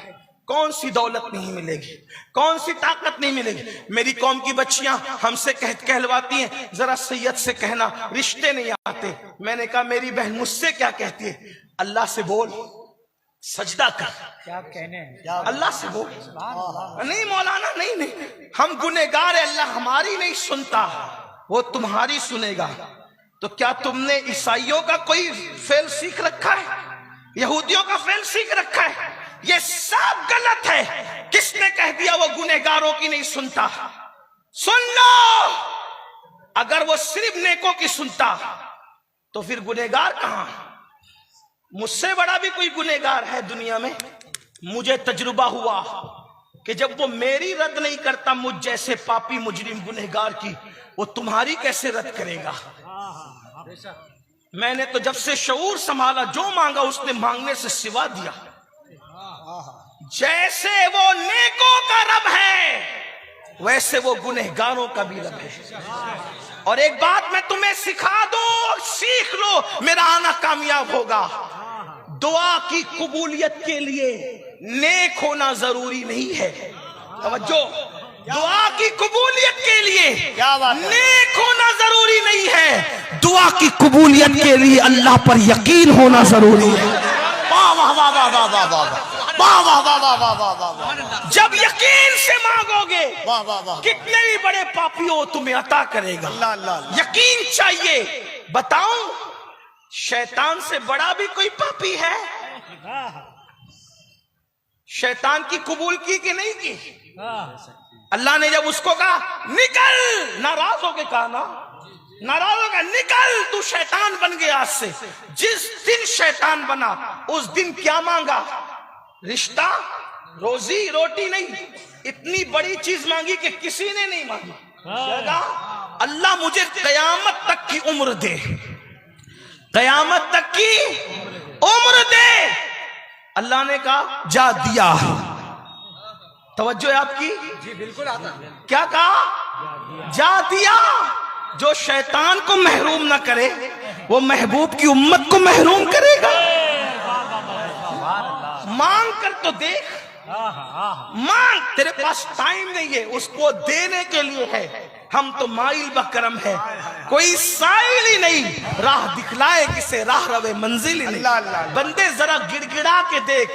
کون سی دولت نہیں ملے گی, کون سی طاقت نہیں ملے گی. میری قوم کی بچیاں ہم سے کہلواتی ہیں ذرا سید سے کہنا رشتے نہیں آتے. میں نے کہا میری بہن مجھ سے کیا کہتی ہے؟ اللہ سے بول, سجدہ کر, کیا کہنے ہیں, اللہ سے بول. نہیں مولانا, نہیں, ہم گنہگار ہیں, اللہ ہماری نہیں سنتا, وہ تمہاری سنے گا. تو کیا تم نے عیسائیوں کا کوئی فعل سیکھ رکھا ہے؟ یہودیوں کا فعل سیکھ رکھا ہے؟ یہ سب غلط ہے. کس نے کہہ دیا وہ گنہگاروں کی نہیں سنتا؟ سن لو, اگر وہ صرف نیکوں کی سنتا تو پھر گنہگار کہاں؟ مجھ سے بڑا بھی کوئی گنہگار ہے دنیا میں؟ مجھے تجربہ ہوا کہ جب وہ میری رد نہیں کرتا مجھ جیسے پاپی مجرم گنہگار کی, وہ تمہاری کیسے رد کرے گا؟ میں نے تو جب سے شعور سنبھالا جو مانگا اس نے مانگنے سے سوا دیا. جیسے وہ نیکوں کا رب ہے ویسے وہ گنہگاروں کا بھی رب ہے. اور ایک بات میں تمہیں سکھا دوں، سیکھ لو، میرا آنا کامیاب ہوگا۔ دعا کی قبولیت کے لیے نیک ہونا ضروری نہیں ہے۔ توجہ، دعا کی قبولیت کے لیے کیا بات ہے؟ نیک ہونا ضروری نہیں ہے، دعا کی قبولیت کے لیے اللہ پر یقین ہونا ضروری ہے۔ واہ واہ واہ واہ واہ واہ واہ واہ واہ واہ واہ واہ واہ واہ واہ جب یقین سے مانگو گے واہ واہ واہ، کتنے بھی بڑے پاپی ہو تمہیں عطا کرے گا۔ اللہ اللہ اللہ۔ یقین چاہیے۔ بتاؤں شیطان سے بڑا بھی کوئی پاپی ہے؟ شیطان کی قبول کی کہ نہیں کی؟ اللہ نے جب اس کو کہا نکل، ناراض ہو کے کہا نا، ناراض ہو کے نکل، تو شیطان بن گیا آج سے۔ جس دن شیطان بنا اس دن کیا مانگا؟ رشتہ، روزی روٹی نہیں، اتنی بڑی چیز مانگی کہ کسی نے نہیں مانگی۔ کہا اللہ مجھے قیامت تک کی عمر دے، قیامت تک کی عمر دے۔ اللہ نے کہا جا دیا۔ توجہ ہے آپ کی؟ جی بالکل آتا ہے۔ کیا کہا؟ جا دیا۔ جو شیطان کو محروم نہ کرے وہ محبوب کی امت کو محروم کرے گا۔ مانگ کر تو دیکھ، مانگ، تیرے پاس ٹائم نہیں ہے، اس کو دینے کے لیے ہے۔ ہم تو مائل بکرم ہے، کوئی سائل ہی نہیں، راہ دکھلائے کسے راہ روے منزل ہی نہیں۔ بندے ذرا گڑ گڑا کے دیکھ،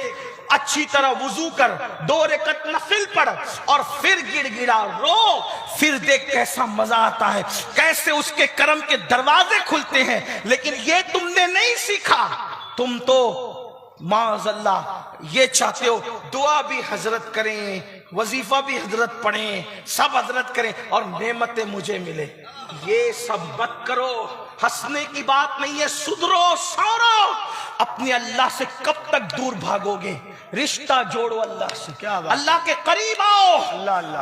اچھی طرح وضو کر، 2 رکعت نفل پڑھ اور پھر گڑ گڑا رو، پھر دیکھ کیسا مزہ آتا ہے، کیسے اس کے کرم کے دروازے کھلتے ہیں۔ لیکن یہ تم نے نہیں سیکھا، تم تو معاذ اللہ یہ چاہتے ہو دعا بھی حضرت کریں، وظیفہ بھی حضرت پڑھیں، سب حضرت کریں اور نعمتیں مجھے ملے۔ یہ سب مت کرو، ہنسنے کی بات نہیں ہے، سدھرو، سورو۔ اپنے اللہ سے کب تک دور بھاگو گے؟ رشتہ جوڑو اللہ سے، اللہ کے قریب آؤ۔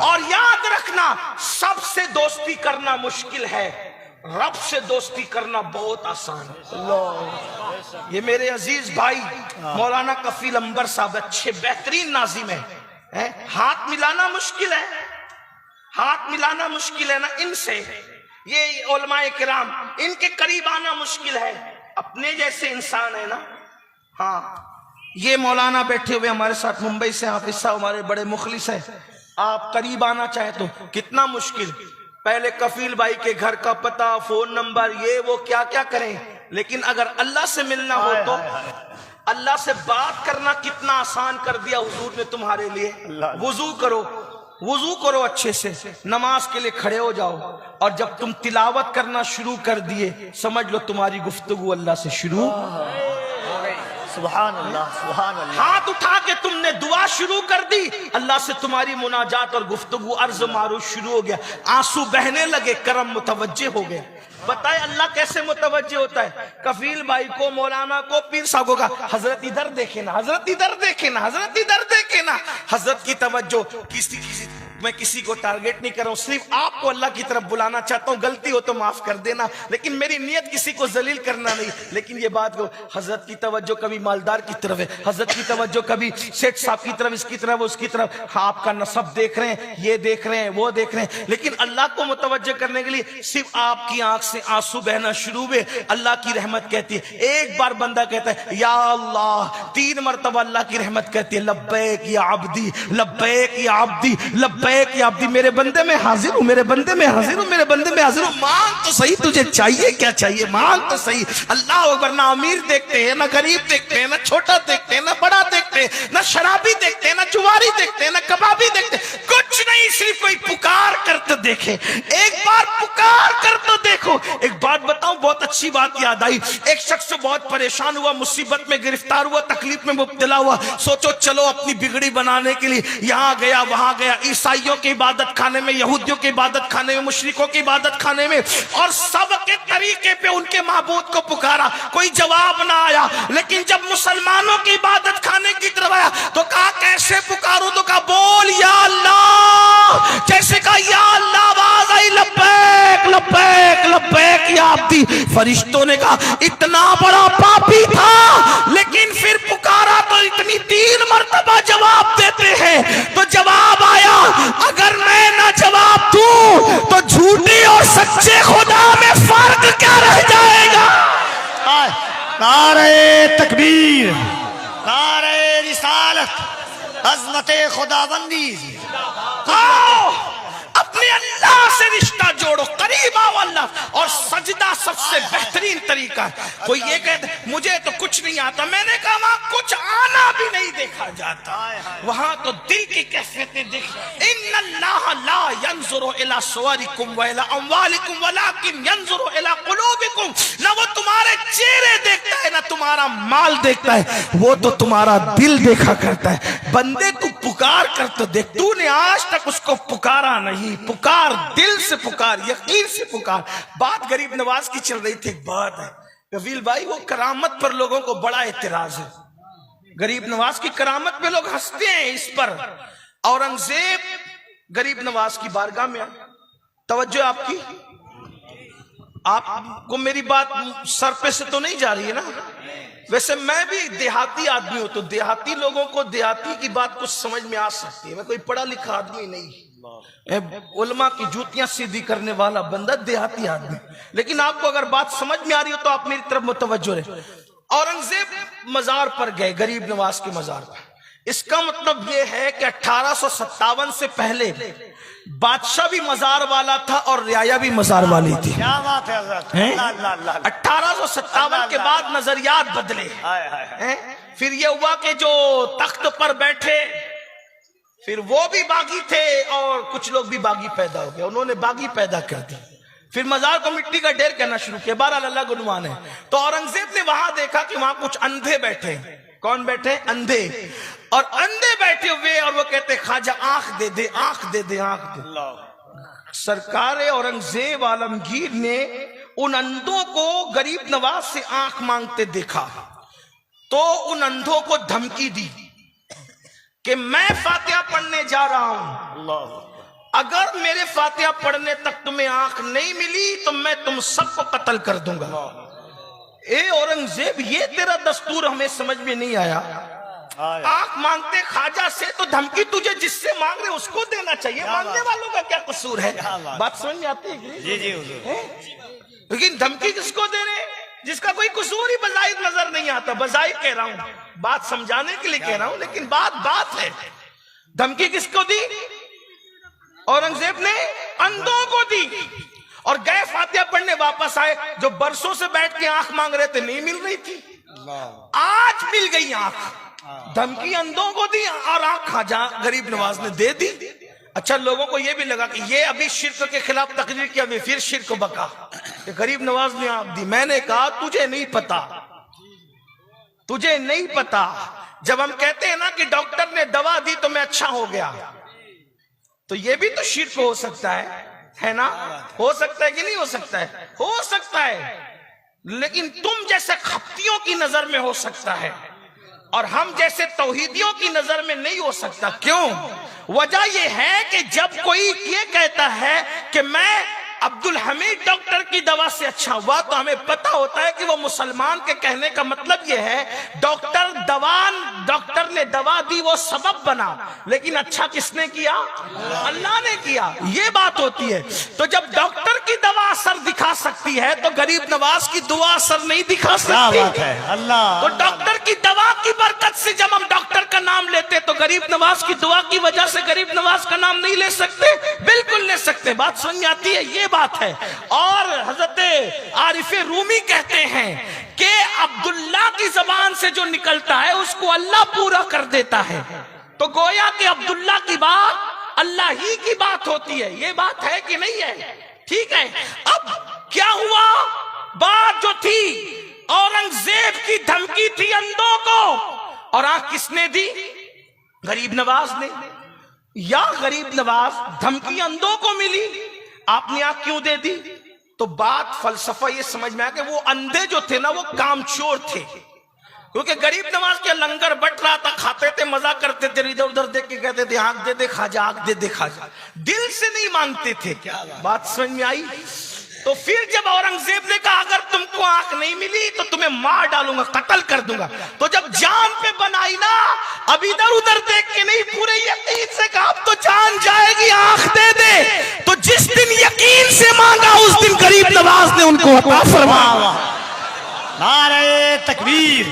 اور یاد رکھنا، سب سے دوستی کرنا مشکل ہے، رب سے دوستی کرنا بہت آسان ہے۔ یہ میرے عزیز بھائی مولانا کفیل انور صاحب اچھے بہترین ناظم ہیں۔ ہاتھ ملانا مشکل ہے، ہاتھ ملانا مشکل ہے نا ان سے، یہ علماء کرام ان کے قریب آنا مشکل ہے، اپنے جیسے انسان ہے نا۔ ہاں یہ مولانا بیٹھے ہوئے ہمارے ساتھ ممبئی سے، حافظ صاحب ہمارے بڑے مخلص ہیں، آپ قریب آنا چاہیں تو کتنا مشکل، پہلے کفیل بھائی کے گھر کا پتہ، فون نمبر، یہ وہ کیا کیا کریں۔ لیکن اگر اللہ سے ملنا ہو تو اللہ سے بات کرنا کتنا آسان کر دیا حضور نے تمہارے لیے۔ وضو کرو، وضو کرو اچھے سے، نماز کے لیے کھڑے ہو جاؤ، اور جب تم تلاوت کرنا شروع کر دیے سمجھ لو تمہاری گفتگو اللہ سے شروع۔ سبحان اللہ سبحان اللہ۔ ہاتھ اٹھا کے تم نے دعا شروع کر دی، اللہ سے تمہاری مناجات اور گفتگو عرض معروف شروع ہو گیا، آنسو بہنے لگے، کرم متوجہ ہو گیا۔ بتائے اللہ کیسے متوجہ ہوتا ہے؟ کفیل بھائی کو، مولانا کو، پیر صاحب کو کہا حضرت ادھر دیکھیں نا، حضرت ادھر دیکھیں نا، حضرت ادھر دیکھیں نا۔ حضرت کی توجہ میں کسی کو ٹارگٹ نہیں کر رہا ہوں، صرف آپ کو اللہ کی طرف بلانا چاہتا ہوں، غلطی ہو تو معاف کر دینا، لیکن میری نیت کسی کو ذلیل کرنا نہیں۔ لیکن یہ بات کو حضرت کی توجہ کبھی مالدار کی طرف ہے، حضرت کی توجہ کبھی سیٹھ صاحب کی طرف، اس کی طرف، اس کی طرف، آپ کا نسب دیکھ رہے ہیں، یہ دیکھ رہے ہیں، وہ دیکھ رہے ہیں، لیکن اللہ کو متوجہ کرنے کے لیے صرف آپ کی آنکھ سے آنسو بہنا شروع ہوئے، اللہ کی رحمت کہتی ہے۔ ایک بار بندہ کہتا ہے یا اللہ، 3 مرتبہ اللہ کی رحمت کہتی ہے لبیک یا عبدی، لبیک یا عبدی، لبیک یا عبدی، میرے بندے میں حاضر ہوں، میرے بندے میں حاضر ہوں، میرے بندے میں حاضر ہوں۔ مانگ تو صحیح، تجھے چاہیے کیا چاہیے، مانگ تو صحیح۔ اللہ اکبر، نہ امیر دیکھتے ہیں، نہ غریب دیکھتے ہیں، نہ چھوٹا دیکھتے ہیں، نہ بڑا دیکھتے ہیں، نہ شرابی دیکھتے ہیں، نہ جواری دیکھتے ہیں، نہ کبابی دیکھتے ہیں، کچھ نہیں، صرف کوئی پکار کر تو دیکھے، ایک بار پکار کر تو دیکھو۔ ایک بات بتاؤں، بہت اچھی بات یاد آئی، ایک شخص بہت پریشان ہوا، مصیبت میں گرفتار ہوا، تکلیف میں مبتلا ہوا، سوچو چلو اپنی بگڑی بنانے کے لیے یہاں گیا وہاں گیا، عیسائیوں کے عبادت خانے میں، یہودیوں کے عبادت خانے میں، مشرکوں کے عبادت خانے میں، اور سب کے طریقے پہ ان کے معبود کو پکارا، کوئی جواب نہ آیا۔ لیکن جب مسلمانوں کی عبادت خانے کی طرف آیا تو کہا کیسے پکاروں، تو کہا بول یا اللہ، جیسے کہا یا اللہ آواز آئی لبیک لبیک لبیک یا عبدی۔ فرشتوں نے کہا اتنا بڑا پاپی تھا لیکن پھر پکارا تو اتنی 3 مرتبہ جواب دیتے ہیں، تو جواب آیا اگر میں نہ جواب دوں تو جھوٹی اور سچے خدا نعرہ تکبیر، نعرہ رسالت، عظمت خداوندی. آؤ اپنے اللہ سے رشتہ جوڑو، قریب آؤ اللہ. اور سجدہ سب سے بہترین طریقہ ہے. کوئی یہ کہتا ہے مجھے تو کچھ نہیں آتا، میں نے کہا وہاں کچھ آنا بھی نہیں دیکھا جاتا، وہاں تو دل کی کیفیتیں دیکھ. ان اللہ لا ينظر الى صورکم والى اموالکم ولکن ينظر الى قلوبکم. نہ وہ تمہارے چہرے دیکھتا ہے نہ تمہارا مال دیکھتا ہے، وہ تو تمہارا دل دیکھا کرتا ہے. بندے تو پکار کر تو دیکھ، تو نے آج تک اس کو پکارا نہیں. پکار دل سے پکار، یقین سے پکار. بات غریب نواز کی چل رہی تھی. ایک بات ہے کفیل بھائی، وہ کرامت پر لوگوں کو بڑا اعتراض ہے. غریب نواز کی کرامت پہ لوگ ہنستے ہیں. اس پر اورنگزیب غریب نواز کی بارگاہ میں آیا. توجہ آپ کی، آپ کو میری بات سر پہ سے تو نہیں جا رہی ہے نا؟ ویسے میں بھی دیہاتی آدمی ہوں تو دیہاتی لوگوں کو دیہاتی کی بات کچھ سمجھ میں آ سکتی ہے. میں کوئی پڑھا لکھا آدمی نہیں، علماء کی جوتیاں سیدھی کرنے والا بندہ دیہاتی آدمی. لیکن آپ کو اگر بات سمجھ میں آ رہی ہو تو آپ میری طرف متوجہ رہے. اورنگزیب مزار پر گئے، غریب نواز کے مزار پر. اس کا مطلب یہ ہے کہ 1857 سے پہلے بادشاہ بھی مزار والا تھا اور رعایا بھی مزار والی تھی. کیا بات ہے حضرت. اللہ اللہ. 1857 کے بعد نظریات بدلے. پھر یہ ہوا کہ جو تخت پر بیٹھے پھر وہ بھی باغی تھے اور کچھ لوگ بھی باغی پیدا ہو گئے، انہوں نے باغی پیدا کر دی. پھر مزار کو مٹی کا ڈھیر کہنا شروع کیا. بہرحال اللہ گنمان ہے. تو اورنگزیب نے وہاں دیکھا کہ وہاں کچھ اندھے بیٹھے ہیں. کون بیٹھے؟ اندھے. اور اندھے بیٹھے ہوئے اور وہ کہتے خواجہ آنکھ دے دے، آنکھ دے دے، آنکھ دے. سرکار اورنگزیب عالمگیر نے ان اندھوں کو غریب نواز سے آنکھ مانگتے دیکھا تو ان اندھوں کو دھمکی دی کہ میں فاتحہ پڑھنے جا رہا ہوں، اگر میرے فاتحہ پڑھنے تک تمہیں آنکھ نہیں ملی تو میں تم سب کو قتل کر دوں گا. اے اورنگزیب، یہ تیرا دستور ہمیں سمجھ میں نہیں آیا. آنکھ مانگتے خواجہ سے تو دھمکی تجھے جس سے مانگ رہے اس کو دینا چاہیے، مانگنے والوں کا کیا قصور ہے؟ بات سمجھ میں آتی ہے؟ جی جی حضور. لیکن دھمکی کس کو دے رہے جس کا کوئی قصور ہی بظاہر نظر نہیں آتا؟ بظاہر کہہ رہا ہوں، بات سمجھانے کے لیے کہہ رہا ہوں، لیکن بات ہے. دھمکی کس کو دی؟ اورنگزیب نے اندھوں کو دی. اور گئے فاتحہ پڑھنے واپس آئے. جو برسوں سے بیٹھ کے آنکھ مانگ رہے تھے نہیں مل رہی تھی، آج مل گئی آنکھ. دھمکی اندھوں کو دی اور آنکھ خواجہ غریب نواز نے دے دی. اچھا، لوگوں کو یہ بھی لگا کہ یہ ابھی شرک کے خلاف تقریر کیا، پھر شرک بکا کہ غریب نواز نے آنکھ دی. میں نے کہا تجھے نہیں پتا، تجھے نہیں پتا. جب ہم کہتے ہیں نا کہ ڈاکٹر نے دوا دی تو میں اچھا ہو گیا، تو یہ بھی تو شرک ہو سکتا ہے نا؟ ہو سکتا ہے کہ نہیں ہو سکتا ہے؟ ہو سکتا ہے. لیکن تم جیسے خپتیوں کی نظر میں ہو سکتا ہے اور ہم جیسے توحیدیوں کی نظر میں نہیں ہو سکتا. کیوں؟ وجہ یہ ہے کہ جب کوئی یہ کہتا ہے کہ میں عبدالحمید ڈاکٹر کی دوا سے اچھا ہوا تو ہمیں پتا ہوتا ہے کہ وہ مسلمان کے کہنے کا مطلب یہ ہے ڈاکٹر نے دوا دی، وہ سبب بنا، لیکن اچھا کس نے کیا؟ اللہ نے کیا. یہ بات ہوتی ہے. تو جب ڈاکٹر کی دوا اثر دکھا سکتی ہے تو غریب نواز کی دعا اثر نہیں دکھا سکتی. اللہ. تو ڈاکٹر کی دوا کی برکت سے جب ہم ڈاکٹر کا نام لیتے تو غریب نواز کی دعا کی وجہ سے غریب نواز کا نام نہیں لے سکتے؟ بالکل لے سکتے. بات سمجھ میں آتی ہے؟ یہ بات ہے. اور حضرت عارف رومی کہتے ہیں کہ عبداللہ کی زبان سے جو نکلتا ہے اس کو اللہ پورا کر دیتا ہے. تو گویا کہ عبداللہ کی بات اللہ ہی کی بات ہوتی ہے. یہ بات ہے کہ نہیں ہے؟ ٹھیک ہے. اب کیا ہوا؟ بات جو تھی اورنگزیب کی دھمکی تھی اندھوں کو، اور آنکھ کس نے دی؟ غریب نواز نے. یا غریب نواز دھمکی اندھوں کو ملی، آپ نے آنکھ کیوں دے دی؟ تو بات فلسفہ یہ سمجھ میں آیا کہ وہ اندھے جو تھے نا وہ کام چور تھے، کیونکہ غریب نواز کے لنگر بٹ رہا تھا، کھاتے تھے، مزہ کرتے تھے، ادھر ادھر دیکھ کے کہتے تھے آنکھ دے دے خواجہ، آنکھ دے دے خواجہ. دل سے نہیں مانتے تھے. بات سمجھ میں آئی؟ تو پھر جب اورنگزیب نے کہا اگر تم کو آنکھ نہیں ملی تو تمہیں مار ڈالوں گا، قتل کر دوں گا، تو جب جان پہ بنائی نا، اب ادھر ادھر دیکھ کے نہیں، پورے یقین سے کہا اب تو جان جائے گی، آنکھ دے دے. تو جس دن یقین سے مانگا اس دن غریب نواز نے ان کو عطا فرمایا. نعرہ تکبیر،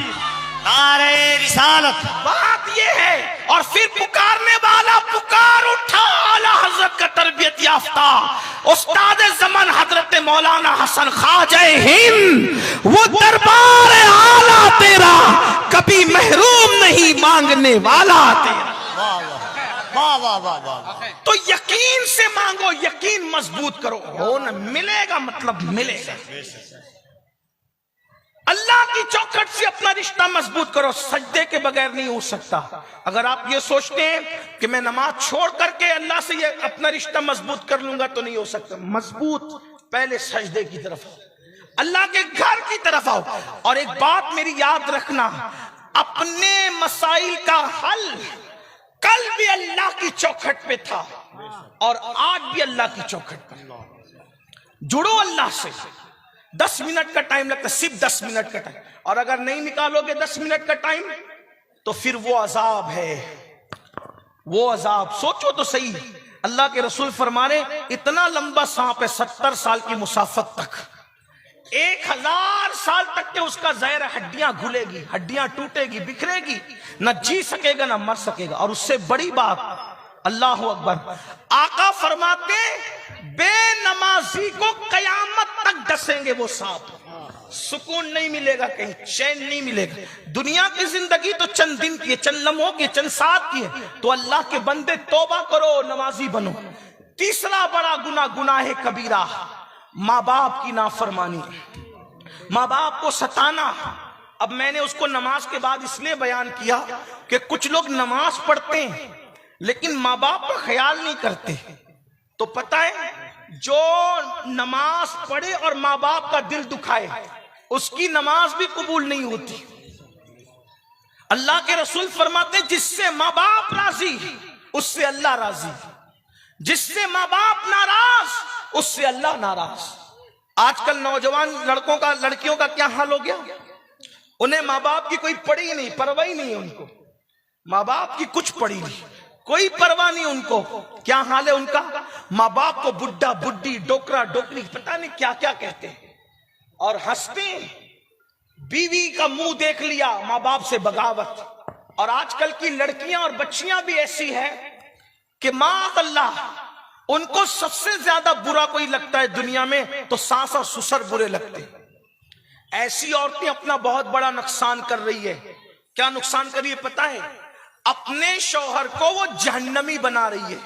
نعرہ رسالت. بات یہ ہے. اور پھر پکارنے والا پکار اٹھا اعلی حضرت کا تربیت یافتہ استاد زمن حضرت مولانا حسن خواجہ ہند. وہ دربار اعلیٰ تیرا کبھی محروم نہیں مانگنے والا تیرا. واہ واہ واہ واہ. تو یقین سے مانگو، یقین مضبوط کرو. ہو نہ ملے گا، مطلب ملے گا. اللہ کی چوکھٹ سے اپنا رشتہ مضبوط کرو. سجدے کے بغیر نہیں ہو سکتا. اگر آپ یہ سوچتے ہیں کہ میں نماز چھوڑ کر کے اللہ سے یہ اپنا رشتہ مضبوط کر لوں گا تو نہیں ہو سکتا. مضبوط پہلے سجدے کی طرف آؤ، اللہ کے گھر کی طرف آؤ. اور ایک بات میری یاد رکھنا، اپنے مسائل کا حل کل بھی اللہ کی چوکھٹ پہ تھا اور آج بھی اللہ کی چوکھٹ پر. جڑو اللہ سے. 10 منٹ کا ٹائم لگتا ہے، صرف 10 منٹ کا ٹائم. اور اگر نہیں نکالو گے 10 منٹ کا ٹائم تو پھر وہ عذاب ہے، وہ عذاب. سوچو تو صحیح. اللہ کے رسول فرما رہے اتنا لمبا سانپ ہے 70 سال کی مسافت تک، 1000 سال تک کہ اس کا زہر ہڈیاں گھلے گی، ہڈیاں ٹوٹے گی، بکھرے گی، نہ جی سکے گا نہ مر سکے گا. اور اس سے بڑی بات، اللہ اکبر، آقا فرماتے بے نمازی کو قیامت تک ڈسیں گے وہ سانپ. سکون نہیں ملے گا، کہیں چین نہیں ملے گا. دنیا کی زندگی تو چند دن کی ہے، چند لمحوں کی ہے، چند ساتھ کی ہے. تو اللہ کے بندے توبہ کرو، نمازی بنو. تیسرا بڑا گناہ، گناہ کبیرہ، ماں باپ کی نافرمانی، ماں باپ کو ستانا. اب میں نے اس کو نماز کے بعد اس لیے بیان کیا کہ کچھ لوگ نماز پڑھتے ہیں لیکن ماں باپ کا خیال نہیں کرتے. تو پتہ ہے جو نماز پڑھے اور ماں باپ کا دل دکھائے اس کی نماز بھی قبول نہیں ہوتی. اللہ کے رسول فرماتے جس سے ماں باپ راضی اس سے اللہ راضی، جس سے ماں باپ ناراض اس سے اللہ ناراض. آج کل نوجوان لڑکوں کا، لڑکیوں کا کیا حال ہو گیا؟ انہیں ماں باپ کی کوئی پڑی نہیں، پرواہ نہیں ہے ان کو. ماں باپ کی کچھ پڑی نہیں، کوئی پرواہ نہیں ان کو. کیا حال ہے ان کا؟ ماں باپ کو بڈھا بڈھی، ڈوکرا ڈوکری، پتہ نہیں کیا کیا کہتے ہیں اور ہنستے ہیں. بیوی کا منہ دیکھ لیا، ماں باپ سے بغاوت. اور آج کل کی لڑکیاں اور بچیاں بھی ایسی ہیں کہ معاذ اللہ ان کو سب سے زیادہ برا کوئی لگتا ہے دنیا میں تو ساس اور سسر برے لگتے. ایسی عورتیں اپنا بہت بڑا نقصان کر رہی ہے. کیا نقصان کر رہی ہے پتہ ہے؟ اپنے شوہر کو وہ جہنمی بنا رہی ہے.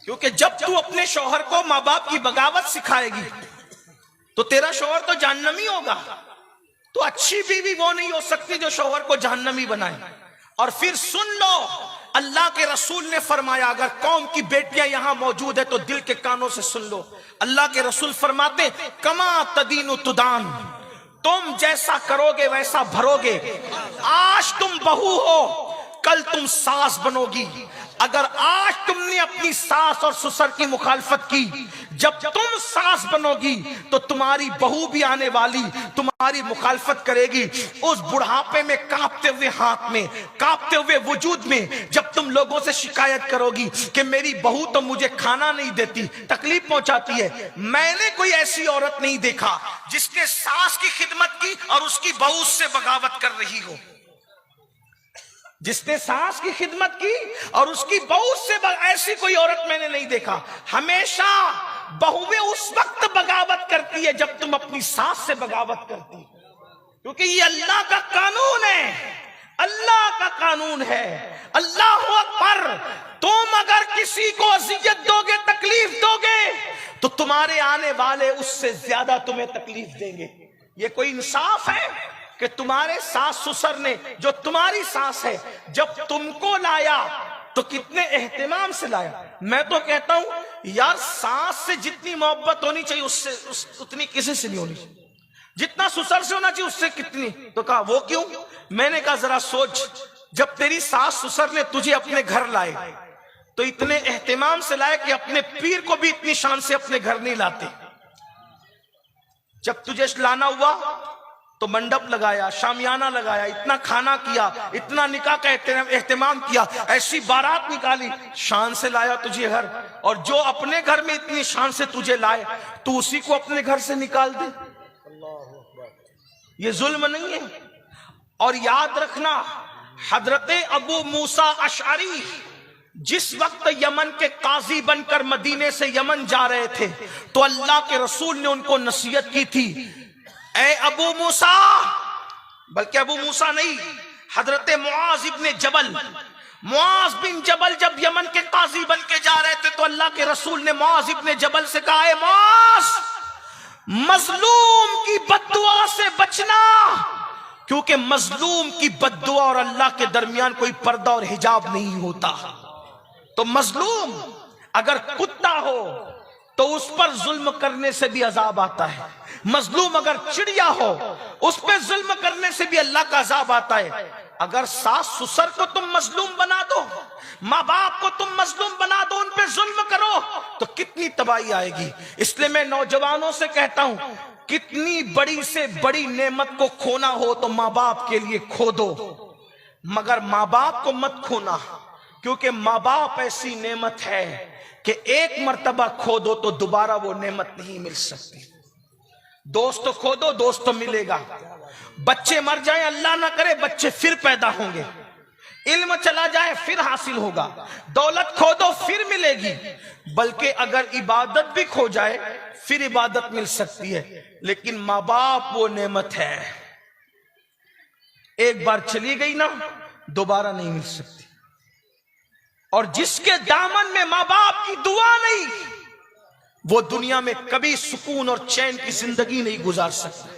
کیونکہ جب تو اپنے شوہر کو ماں باپ کی بغاوت سکھائے گی تو تیرا شوہر تو جہنمی ہوگا. تو اچھی بیوی وہ نہیں ہو سکتی جو شوہر کو جہنمی بنائے. اور پھر سن لو، اللہ کے رسول نے فرمایا، اگر قوم کی بیٹیاں یہاں موجود ہے تو دل کے کانوں سے سن لو. اللہ کے رسول فرماتے کما تدین تدان، تم جیسا کرو گے ویسا بھرو گے. آج تم بہو ہو، کل تم ساس بنو گی. اگر آج تم نے اپنی ساس اور سسر کی مخالفت کی، جب تم ساس بنو گی تو تمہاری بہو بھی آنے والی تمہاری مخالفت کرے گی. اس بڑھاپے میں کانپتے ہوئے ہاتھ میں، کانپتے ہوئے وجود میں جب تم لوگوں سے شکایت کرو گی کہ میری بہو تو مجھے کھانا نہیں دیتی، تکلیف پہنچاتی ہے. میں نے کوئی ایسی عورت نہیں دیکھا جس نے ساس کی خدمت کی اور اس کی بہو اس سے بغاوت کر رہی ہو. جس نے ساس کی خدمت کی اور اس کی بہو سے ایسی کوئی عورت میں نے نہیں دیکھا. ہمیشہ بہویں اس وقت بغاوت کرتی ہے جب تم اپنی ساس سے بغاوت کرتی، کیونکہ یہ اللہ کا قانون ہے، اللہ کا قانون ہے. اللہ اکبر. تم اگر کسی کو اذیت دو گے، تکلیف دو گے تو تمہارے آنے والے اس سے زیادہ تمہیں تکلیف دیں گے. یہ کوئی انصاف ہے کہ تمہارے ساس سسر نے، جو تمہاری ساس ہے، جب تم کو لایا تو کتنے اہتمام سے لایا. میں تو کہتا ہوں یار ساس سے جتنی محبت ہونی چاہیے اس سے اتنی کسی سے نہیں ہونی چاہیے. جتنا سسر سے ہونا چاہیے اس سے کتنی. تو کہا وہ کیوں؟ میں نے کہا ذرا سوچ، جب تیری ساس سسر نے تجھے اپنے گھر لائے تو اتنے اہتمام سے لائے کہ اپنے پیر کو بھی اتنی شان سے اپنے گھر نہیں لاتے. جب تجھے لانا ہوا تو منڈپ لگایا، شامیانہ لگایا، اتنا کھانا کیا، اتنا نکاح کا اہتمام کیا، ایسی بارات نکالی، شان سے لایا تجھے گھر. اور جو اپنے گھر میں اتنی شان سے تجھے لائے تو اسی کو اپنے گھر سے نکال دے. یہ ظلم نہیں ہے؟ اور یاد رکھنا حضرت ابو موسیٰ اشعری جس وقت یمن کے قاضی بن کر مدینے سے یمن جا رہے تھے تو اللہ کے رسول نے ان کو نصیحت کی تھی، اے ابو موسیٰ، بلکہ ابو موسیٰ نہیں، حضرت معاذ بن جبل جب یمن کے قاضی بن کے جا رہے تھے تو اللہ کے رسول نے معاذ بن جبل سے کہا، اے معاذ، مظلوم کی بددعا سے بچنا، کیونکہ مظلوم کی بددعا اور اللہ کے درمیان کوئی پردہ اور حجاب نہیں ہوتا۔ تو مظلوم اگر کتا ہو تو اس پر ظلم کرنے سے بھی عذاب آتا ہے، مظلوم اگر چڑیا ہو اس پہ ظلم کرنے سے بھی اللہ کا عذاب آتا ہے۔ اگر ساس سسر کو تم مظلوم بنا دو، ماں باپ کو تم مظلوم بنا دو، ان پہ ظلم کرو تو کتنی تباہی آئے گی۔ اس لیے میں نوجوانوں سے کہتا ہوں، کتنی بڑی سے بڑی نعمت کو کھونا ہو تو ماں باپ کے لیے کھو دو، مگر ماں باپ کو مت کھونا، کیونکہ ماں باپ ایسی نعمت ہے کہ ایک مرتبہ کھو دو تو دوبارہ وہ نعمت نہیں مل سکتی۔ دوست کھو دو، دوست ملے گا، بچے مر جائیں اللہ نہ کرے بچے پھر پیدا ہوں گے، علم چلا جائے پھر حاصل ہوگا، دولت کھو دو پھر ملے گی، بلکہ اگر عبادت بھی کھو جائے پھر عبادت مل سکتی ہے، لیکن ماں باپ وہ نعمت ہے، ایک بار چلی گئی نا دوبارہ نہیں مل سکتی۔ اور جس کے دامن میں ماں باپ کی دعا نہیں وہ دنیا میں کبھی سکون اور چین کی زندگی نہیں گزار سکتا۔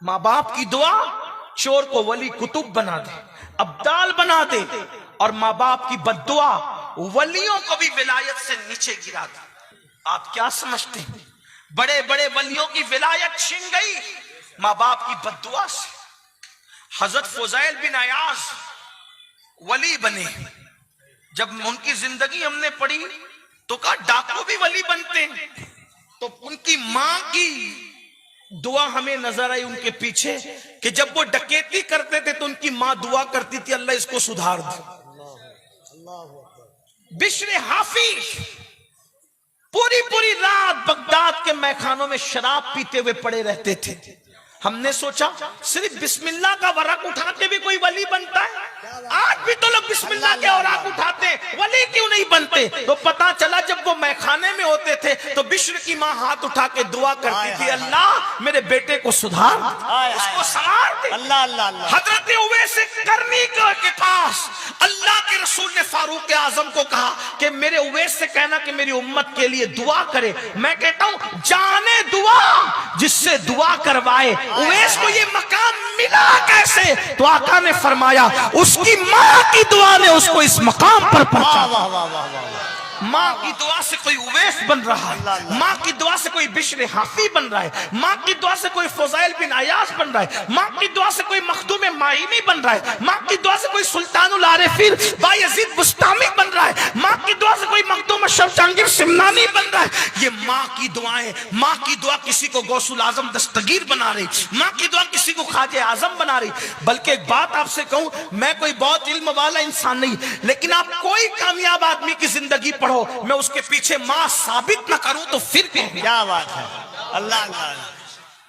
ماں باپ کی دعا چور کو ولی کتب بنا دے، ابدال بنا دے، اور ماں باپ کی بد دعا ولیوں کو بھی ولایت سے نیچے گرا دے۔ آپ کیا سمجھتے ہیں؟ بڑے بڑے ولیوں کی ولایت چھن گئی ماں باپ کی بد دعا سے۔ حضرت فضیل بن عیاض ولی بنے، جب ان کی زندگی ہم نے پڑھی تو کہا ڈاکو بھی ولی بنتے ہیں، تو ان کی ماں کی دعا ہمیں نظر آئی ان کے پیچھے کہ جب وہ ڈکیتی کرتے تھے تو ان کی ماں دعا کرتی تھی اللہ اس کو سدھار دے۔ بشر حافی پوری رات بغداد کے میخانوں میں شراب پیتے ہوئے پڑے رہتے تھے۔ ہم نے سوچا صرف بسم اللہ کا ورق اٹھا کے بھی کوئی ولی بنتا ہے؟ آج بھی تو لوگ بسم اللہ کے اوراق اٹھاتے ہیں، ولی کیوں نہیں بنتے؟ تو پتا چلا جب وہ میخانے میں ہوتے تھے تو بشر کی ماں ہاتھ اٹھا کے دعا کرتی تھی اللہ میرے بیٹے کو سدھار دے، اس کو سنوار دے۔ حضرت اویس کرنی کے پاس اللہ کے رسول نے فاروق اعظم کو کہا کہ میرے اویس سے کہنا کہ میری امت کے لیے دعا کرے۔ میں کہتا ہوں جانے دعا جس سے دعا کروائے، اویس کو یہ مقام ملا کیسے؟ تو آقا نے فرمایا اس کی ماں کی دعا نے اس کو اس مقام پر پہنچا۔ ماں کی دعا سے کوئی اویس بن رہا ہے، ماں کی دعا سے کوئی بشر حافی بن رہا ہے، ماں کی دعا سے کوئی فضیل بن عیاض بن رہا ہے، ماں کی دعا سے کوئی مخدوم معینی بن رہا ہے، ماں کی دعا سے کوئی سلطان العارفین بایزید بستامی بن رہا ہے، ماں کی دعا سے کوئی مخدوم اشرف جہانگیر سمنانی بن رہا ہے۔ یہ ماں کی دعائیں، ماں کی دعا کسی کو غوث العظم دستگیر بنا رہی، ماں کی دعا کسی کو خواجہ اعظم بنا رہی۔ بلکہ ایک بات آپ سے کہوں، میں کوئی بہت علم والا انسان نہیں، لیکن آپ کوئی کامیاب آدمی کی زندگی پڑھو، میں اس کے پیچھے ماں ثابت نہ کروں تو پھر کیا بات ہے؟ اللہ اللہ۔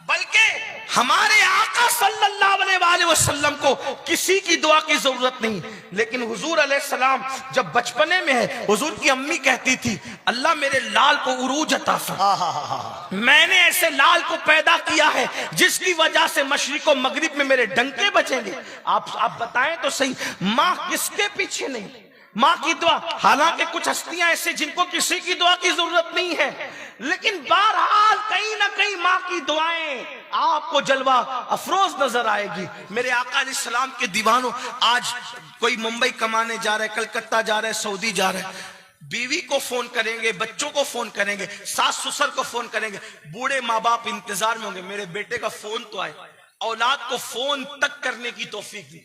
بلکہ ہمارے آقا صلی اللہ علیہ وآلہ وسلم کو کسی کی دعا کی ضرورت نہیں، لیکن حضور علیہ السلام جب بچپنے میں ہے حضور کی امی کہتی تھی اللہ میرے لال کو عروج عطا فرما، میں نے ایسے لال کو پیدا کیا ہے جس کی وجہ سے مشرق و مغرب میں میرے ڈنکے بچیں گے۔ آپ بتائیں تو صحیح، ماں کس کے پیچھے نہیں؟ ماں کی دعا، حالانکہ کچھ ہستیاں ایسے جن کو کسی کی دعا کی ضرورت نہیں ہے، لیکن بہرحال کہیں نہ کہیں ماں کی دعائیں آپ کو جلوہ افروز نظر آئے گی۔ میرے آقا علیہ السلام کے دیوانوں، آج کوئی ممبئی کمانے جا رہے، کلکتہ جا رہے، سعودی جا رہے، بیوی کو فون کریں گے، بچوں کو فون کریں گے، ساس سسر کو فون کریں گے، بوڑھے ماں باپ انتظار میں ہوں گے میرے بیٹے کا فون تو آئے۔ اولاد کو فون تک کرنے کی توفیق دی۔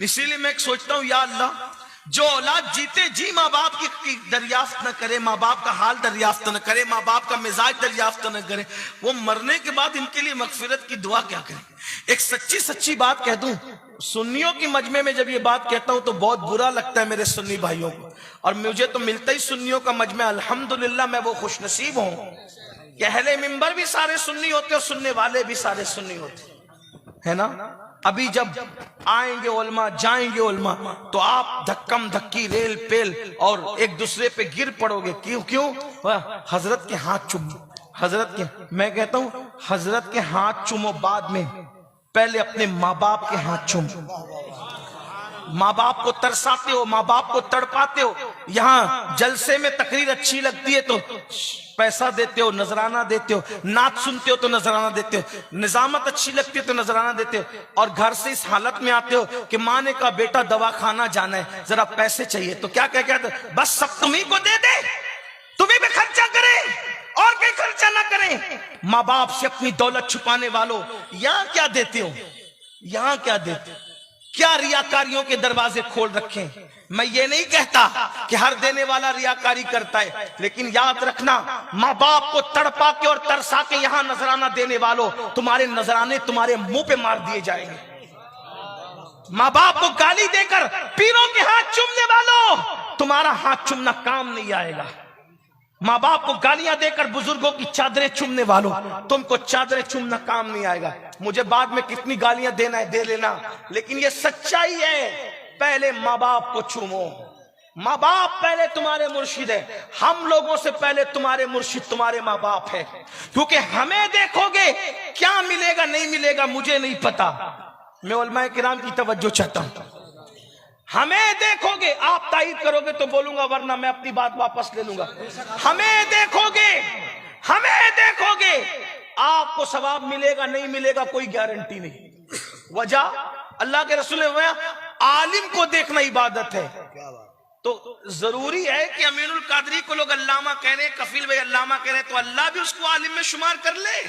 اسی لیے میں ایک سوچتا ہوں یا اللہ جو اولاد جیتے جی ماں باپ کی دریافت نہ کرے، ماں باپ کا حال دریافت نہ کرے، ماں باپ کا مزاج دریافت نہ کرے، وہ مرنے کے بعد ان کے لیے مغفرت کی دعا کیا کرے؟ ایک سچی بات کہہ دوں، سنیوں کی مجمع میں جب یہ بات کہتا ہوں تو بہت برا لگتا ہے میرے سنی بھائیوں کو، اور مجھے تو ملتا ہی سنیوں کا مجمع، الحمدللہ میں وہ خوش نصیب ہوں کہ اہل منبر بھی سارے سنی ہوتے اور سننے والے بھی سارے سنی ہوتے۔ ہے نا. ابھی جب آئیں گے علماء جائیں گے علماء تو آپ دھکم دھکی ریل پیل اور ایک دوسرے پہ گر پڑو گے. کیوں؟ حضرت کے ہاتھ چومو. حضرت کے، میں کہتا ہوں حضرت کے ہاتھ چومو بعد میں، پہلے اپنے ماں باپ کے ہاتھ چومو. ماں باپ کو ترساتے ہو، ماں باپ کو تڑپاتے ہو. یہاں جلسے میں تقریر اچھی لگتی ہے تو پیسہ دیتے ہو، نذرانہ دیتے ہو. نعت سنتے ہو تو نذرانہ دیتے ہو. نظامت اچھی لگتی ہے تو نذرانہ دیتے ہو. اور گھر سے اس حالت میں آتے ہو کہ ماں نے کہا بیٹا دوا خانہ جانا ہے، ذرا پیسے چاہیے، تو کیا کہتے بس سب تمہیں کو دے دے، تمہیں بھی خرچہ کریں اور کوئی خرچہ نہ کریں. ماں باپ سے اپنی دولت چھپانے والوں، یہاں کیا دیتے ہو؟ یہاں کیا دیتے ہو؟ کیا ریاکاریوں کے دروازے کھول رکھیں؟ میں یہ نہیں کہتا کہ ہر دینے والا ریاکاری کرتا ہے، لیکن یاد رکھنا ماں باپ کو تڑپا کے اور ترسا کے یہاں نذرانہ دینے والوں، تمہارے نذرانے تمہارے منہ پہ مار دیے جائیں گے. ماں باپ کو گالی دے کر پیروں کے ہاتھ چومنے والوں، تمہارا ہاتھ چومنا کام نہیں آئے گا. ماں باپ کو گالیاں دے کر بزرگوں کی چادریں چومنے والوں، تم کو چادریں چومنا کام نہیں آئے گا. مجھے بعد میں کتنی گالیاں دینا ہے دے لینا، لیکن یہ سچائی ہے. پہلے ماں باپ کو چومو. ماں باپ پہلے تمہارے مرشد ہے. ہم لوگوں سے پہلے تمہارے مرشد تمہارے ماں باپ ہے. کیونکہ ہمیں دیکھو گے کیا ملے گا نہیں ملے گا مجھے نہیں پتا. میں علماء کرام کی توجہ چاہتا ہوں. ہمیں دیکھو گے، آپ تائید کرو گے تو بولوں گا، ورنہ میں اپنی بات واپس لے لوں گا. ہمیں دیکھو گے آپ کو ثواب ملے گا نہیں ملے گا کوئی گارنٹی نہیں. وجہ اللہ کے رسول نے فرمایا عالم کو دیکھنا عبادت ہے. تو ضروری ہے کہ امین القادری کو لوگ علامہ کہہ رہے ہیں، کفیل بھائی علامہ کہہ رہے ہیں، تو اللہ بھی اس کو عالم میں شمار کر لے.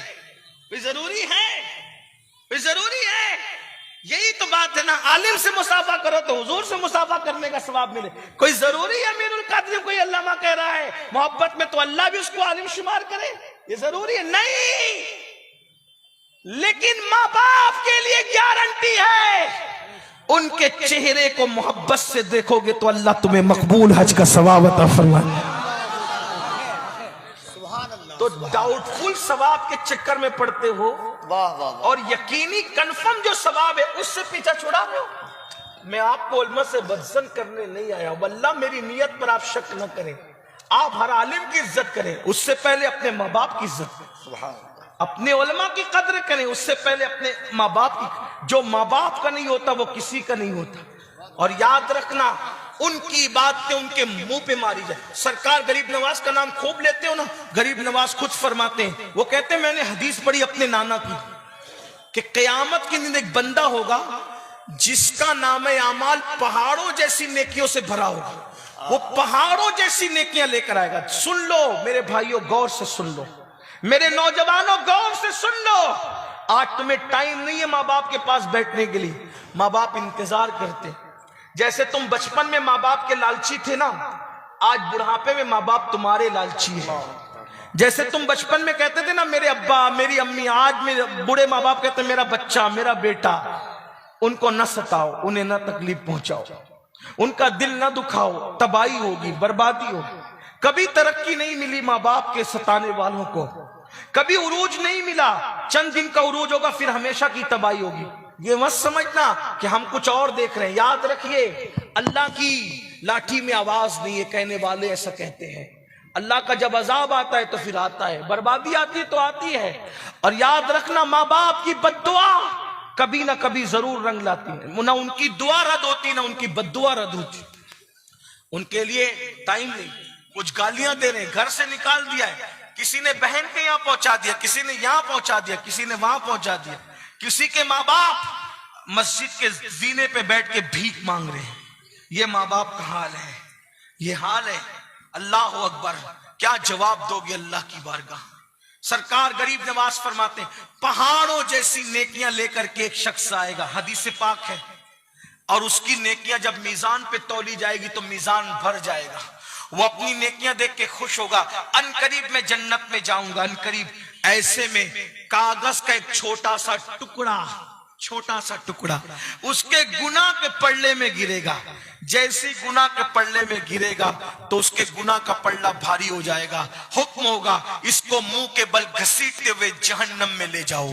ضروری ہے. یہی تو بات ہے نا. عالم سے مصافحہ کرو تو حضور سے مصافحہ کرنے کا ثواب ملے. کوئی ضروری ہے امین القادری کوئی علامہ کہہ رہا ہے محبت میں تو اللہ بھی اس کو عالم شمار کرے؟ یہ ضروری ہے نہیں. لیکن ماں باپ کے لیے گارنٹی ہے، ان کے چہرے کو محبت سے دیکھو گے تو اللہ تمہیں مقبول حج کا ثواب عطا فرمائے. تو ڈاؤٹ فل ثواب کے چکر میں پڑتے ہو اور یقینی کنفرم جو ثواب ہے اس سے پیچھا چھڑا رہے ہو. میں آپ کو علماء سے بدزن کرنے نہیں آیا. واللہ میری نیت پر آپ شک نہ کریں. آپ ہر عالم کی عزت کریں، اس سے پہلے اپنے ماں باپ کی عزت کریں. اپنے علماء کی قدر کریں، اس سے پہلے اپنے ماں باپ کی. جو ماں باپ کا نہیں ہوتا وہ کسی کا نہیں ہوتا. اور یاد رکھنا ان کی باتیں ان کے منہ پہ ماری جائے. سرکار غریب نواز کا نام خوب لیتے ہو نا. غریب نواز خود فرماتے ہیں، وہ کہتے ہیں میں نے حدیث پڑھی اپنے نانا کی کہ قیامت کے دن ایک بندہ ہوگا جس کا نام اعمال پہاڑوں جیسی نیکیوں سے بھرا ہوگا. وہ پہاڑوں جیسی نیکیاں لے کر آئے گا. سن لو میرے بھائیوں، غور سے سن لو، میرے نوجوانوں غور سے سن لو. آج تمہیں ٹائم نہیں ہے ماں باپ کے پاس بیٹھنے کے لیے. ماں باپ انتظار کرتے. جیسے تم بچپن میں ماں باپ کے لالچی تھے نا، آج بڑھاپے میں ماں باپ تمہارے لالچی ہیں. جیسے تم بچپن میں کہتے تھے نا میرے ابا میری امی، آج میرے بوڑھے ماں باپ کہتے ہیں میرا بچہ میرا بیٹا. ان کو نہ ستاؤ، انہیں نہ تکلیف پہنچاؤ، ان کا دل نہ دکھاؤ. تباہی ہوگی، بربادی ہوگی. کبھی ترقی نہیں ملی ماں باپ کے ستانے والوں کو، کبھی عروج نہیں ملا. چند دن کا عروج ہوگا پھر ہمیشہ کی تباہی ہوگی. یہ مت سمجھنا کہ ہم کچھ اور دیکھ رہے ہیں. یاد رکھیے اللہ کی لاٹھی میں آواز نہیں ہے. کہنے والے ایسا کہتے ہیں. اللہ کا جب عذاب آتا ہے تو پھر آتا ہے، بربادی آتی ہے تو آتی ہے. اور یاد رکھنا ماں باپ کی بد دعا کبھی نہ کبھی ضرور رنگ لاتی ہے. نہ ان کی دعا رد ہوتی نہ ان کی بد دعا رد ہوتی. ان کے لیے ٹائم نہیں. کچھ گالیاں دے رہے ہیں، گھر سے نکال دیا ہے، کسی نے بہن کے یہاں پہنچا دیا، کسی نے یہاں پہنچا دیا، کسی نے وہاں پہنچا دیا. کسی کے ماں باپ مسجد کے زینے پہ بیٹھ کے بھیک مانگ رہے ہیں. یہ ماں باپ کا حال ہے، یہ حال ہے. اللہ اکبر. کیا جواب دو گے اللہ کی بارگاہ؟ سرکار غریب نواز فرماتے ہیں پہاڑوں جیسی نیکیاں لے کر کے ایک شخص آئے گا، حدیث پاک ہے، اور اس کی نیکیاں جب میزان پہ تولی جائے گی تو میزان بھر جائے گا. وہ اپنی نیکیاں دیکھ کے خوش ہوگا. ان قریب میں جنت میں جاؤں گا. ان قریب ایسے میں کاغذ کا ایک چھوٹا سا ٹکڑا اس کے گناہ کے پلڑے میں گرے گا. جیسی گناہ کے پلڑے میں گرے گا تو اس کے گناہ کا پلڑا بھاری ہو جائے گا. حکم ہوگا اس کو منہ کے بل گھسیٹتے ہوئے جہنم میں لے جاؤ.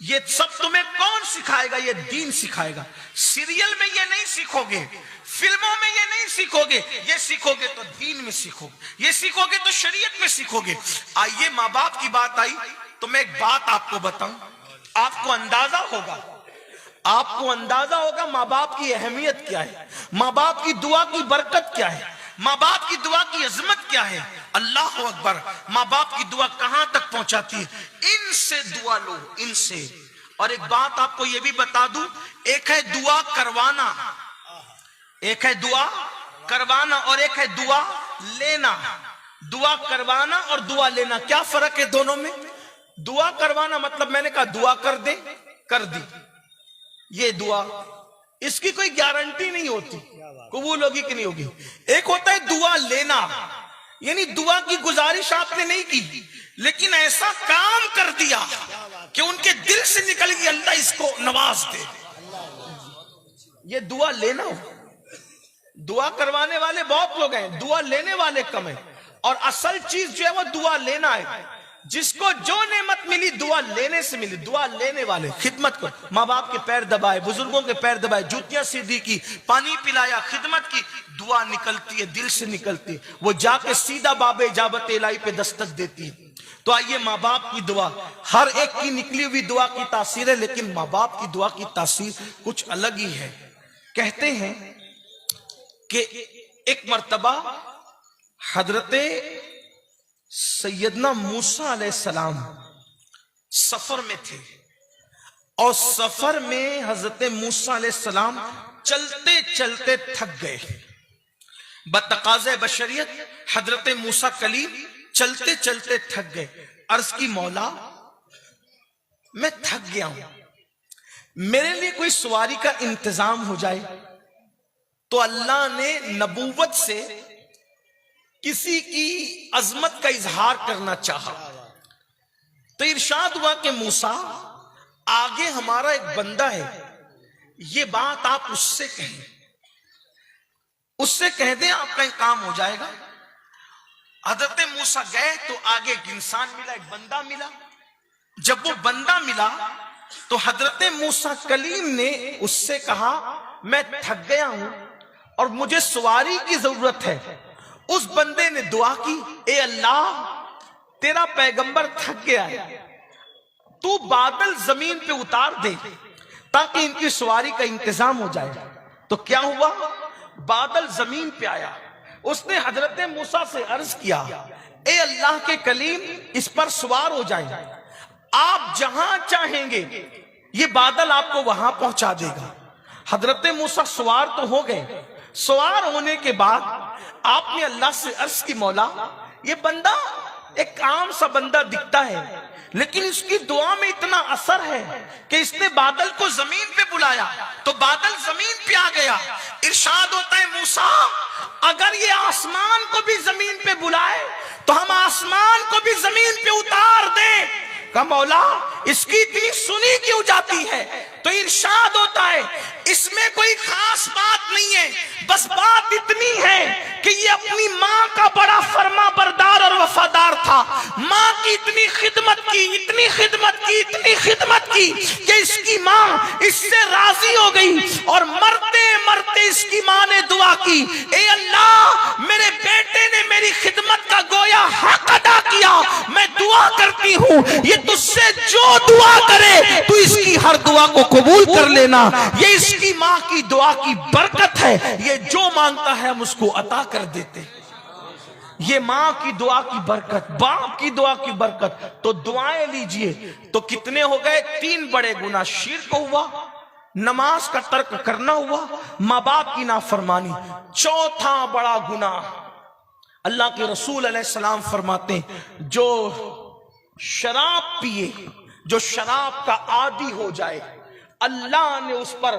یہ سب تمہیں کون سکھائے گا؟ یہ دین سکھائے گا. سیریل میں یہ نہیں سیکھو گے, فلموں میں یہ نہیں سیکھو گے, یہ سیکھو گے تو دین میں سیکھو گے, یہ سیکھو گے تو شریعت میں سیکھو گے. آئیے ماں باپ کی بات آئی تو میں ایک بات آپ کو بتاؤں, آپ کو اندازہ ہوگا ماں باپ کی اہمیت کیا ہے, ماں باپ کی دعا کی برکت کیا ہے, ماں باپ کی دعا کی عظمت کیا ہے. اللہ اکبر, ماں باپ کی دعا کہاں تک پہنچاتی ہے. ان سے دعا لو, ان سے. اور ایک بات آپ کو یہ بھی بتا دوں, ایک ہے دعا کروانا, ایک ہے دعا کروانا اور ایک ہے دعا لینا. دعا کروانا اور دعا لینا, کیا فرق ہے دونوں میں؟ دعا کروانا مطلب میں نے کہا دعا کر دے, کر دی, یہ دعا, اس کی کوئی گارنٹی نہیں ہوتی قبول ہوگی کہ نہیں ہوگی. ایک ہوتا ہے دعا لینا, یعنی دعا کی گزارش آپ نے نہیں کی لیکن ایسا کام کر دیا کہ ان کے دل سے نکل گئی اللہ اس کو نواز دے, یہ دعا لینا ہو. دعا کروانے والے بہت لوگ ہیں, دعا لینے والے کم ہیں. اور اصل چیز جو ہے وہ دعا لینا ہے. جس کو جو نعمت ملی دعا لینے سے ملی. دعا لینے والے خدمت کو, ماں باپ کے پیر دبائے, بزرگوں کے پیر دبائے, جوتیاں سیدھی کی, پانی پلایا, خدمت کی, دعا نکلتی ہے, دل سے نکلتی ہے, وہ جا کے سیدھا باب اجابت الہی پہ دستک دیتی ہے. تو آئیے ماں باپ کی دعا, ہر ایک کی نکلی ہوئی دعا کی تاثیر ہے, لیکن ماں باپ کی دعا کی تاثیر کچھ الگ ہی ہے. کہتے ہیں کہ ایک مرتبہ حضرت سیدنا موسیٰ علیہ السلام سفر میں تھے, اور سفر میں حضرت موسیٰ علیہ السلام چلتے چلتے تھک گئے. بتقاضۂ بشریت حضرت موسیٰ کلیم چلتے چلتے تھک گئے. عرض کی مولا میں تھک گیا ہوں, میرے لیے کوئی سواری کا انتظام ہو جائے. تو اللہ نے نبوت سے کسی کی عظمت کا اظہار کرنا چاہا, تو ارشاد ہوا کہ موسیٰ آگے ہمارا ایک بندہ ہے, یہ بات آپ اس سے کہیں, اس سے کہہ دیں آپ کا کام ہو جائے گا. حضرت موسیٰ گئے تو آگے ایک انسان ملا, ایک بندہ ملا. جب وہ بندہ ملا تو حضرت موسیٰ کلیم نے اس سے کہا میں تھک گیا ہوں اور مجھے سواری کی ضرورت ہے. اس بندے نے دعا کی, اے اللہ تیرا پیغمبر تھک گیا ہے, تو بادل زمین پہ اتار دے تاکہ ان کی سواری کا انتظام ہو جائے. تو کیا ہوا, بادل زمین پہ آیا. اس نے حضرت موسیٰ سے عرض کیا اے اللہ کے کلیم اس پر سوار ہو جائیں, آپ جہاں چاہیں گے یہ بادل آپ کو وہاں پہنچا دے گا. حضرت موسیٰ سوار تو ہو گئے. سوار ہونے کے بعد آپ نے اللہ سے عرض کی مولا یہ بندہ ایک عام سا بندہ دکھتا ہے, لیکن اس کی دعا میں اتنا اثر ہے کہ اس نے بادل کو زمین پہ بلایا تو بادل زمین پہ آ گیا. ارشاد ہوتا ہے موسیٰ اگر یہ آسمان کو بھی زمین پہ بلائے تو ہم آسمان کو بھی زمین پہ اتار دیں. کہا مولا اس کی اتنی سنی کیوں جاتی ہے؟ تو ارشاد ہوتا ہے اس میں کوئی خاص بات نہیں ہے, بس بات اتنی ہے کہ یہ اپنی ماں کا بڑا فرما بردار اور وفادار تھا. ماں کی اتنی خدمت کی, اتنی خدمت کی, اتنی خدمت کی کہ اس کی ماں اس سے راضی ہو گئی, اور مرتے مرتے اس کی ماں نے دعا کی اے اللہ میرے بیٹے نے میری خدمت کا گویا حق ادا کیا, میں دعا کرتی ہوں یہ تجھ سے جو دعا کرے تو اس کی ہر دعا کو قبول کر لینا. یہ اس کی ماں کی دعا کی برکت ہے, یہ جو مانگتا ہے ہم اس کو عطا کر دیتے. یہ ماں کی دعا کی برکت, باپ کی دعا کی برکت. تو دعائیں لیجئے. تو کتنے ہو گئے؟ 3 بڑے گناہ. شرک ہوا, نماز کا ترک کرنا ہوا, ماں باپ کی نافرمانی. چوتھا بڑا گناہ اللہ کے رسول علیہ السلام فرماتے ہیں جو شراب پیے, جو شراب کا عادی ہو جائے, اللہ نے اس پر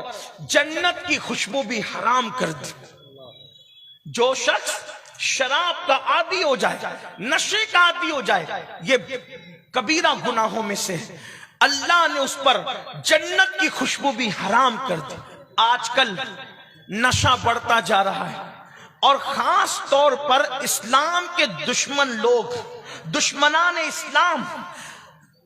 جنت کی خوشبو بھی حرام کر دی. جو شخص شراب کا عادی ہو جائے, نشے کا عادی ہو جائے, یہ کبیرہ گناہوں میں سے ہے, اللہ نے اس پر جنت کی خوشبو بھی حرام کر دی. آج کل نشہ بڑھتا جا رہا ہے, اور خاص طور پر اسلام کے دشمن لوگ, دشمنان اسلام,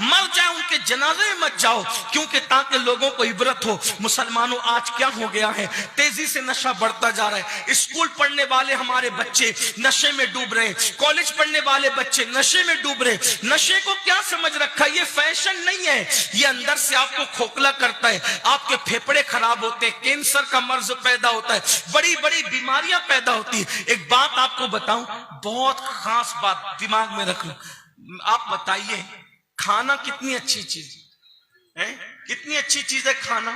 مر جائے ان کے جنازے میں مت جاؤ, کیونکہ تاکہ لوگوں کو عبرت ہو. مسلمانوں آج کیا ہو گیا ہے, تیزی سے نشہ بڑھتا جا رہا ہے. اسکول پڑھنے والے ہمارے بچے نشے میں ڈوب رہے ہیں, کالج پڑھنے والے بچے نشے میں ڈوب رہے ہیں. نشے کو کیا سمجھ رکھا, یہ فیشن نہیں ہے, یہ اندر سے آپ کو کھوکھلا کرتا ہے, آپ کے پھیپھڑے خراب ہوتے ہیں, کینسر کا مرض پیدا ہوتا ہے, بڑی بڑی بیماریاں پیدا ہوتی ہیں. ایک بات آپ کو بتاؤں, بہت خاص بات دماغ میں رکھ لو. آپ بتائیے کھانا کتنی اچھی چیز ہے, کتنی اچھی چیز ہے کھانا,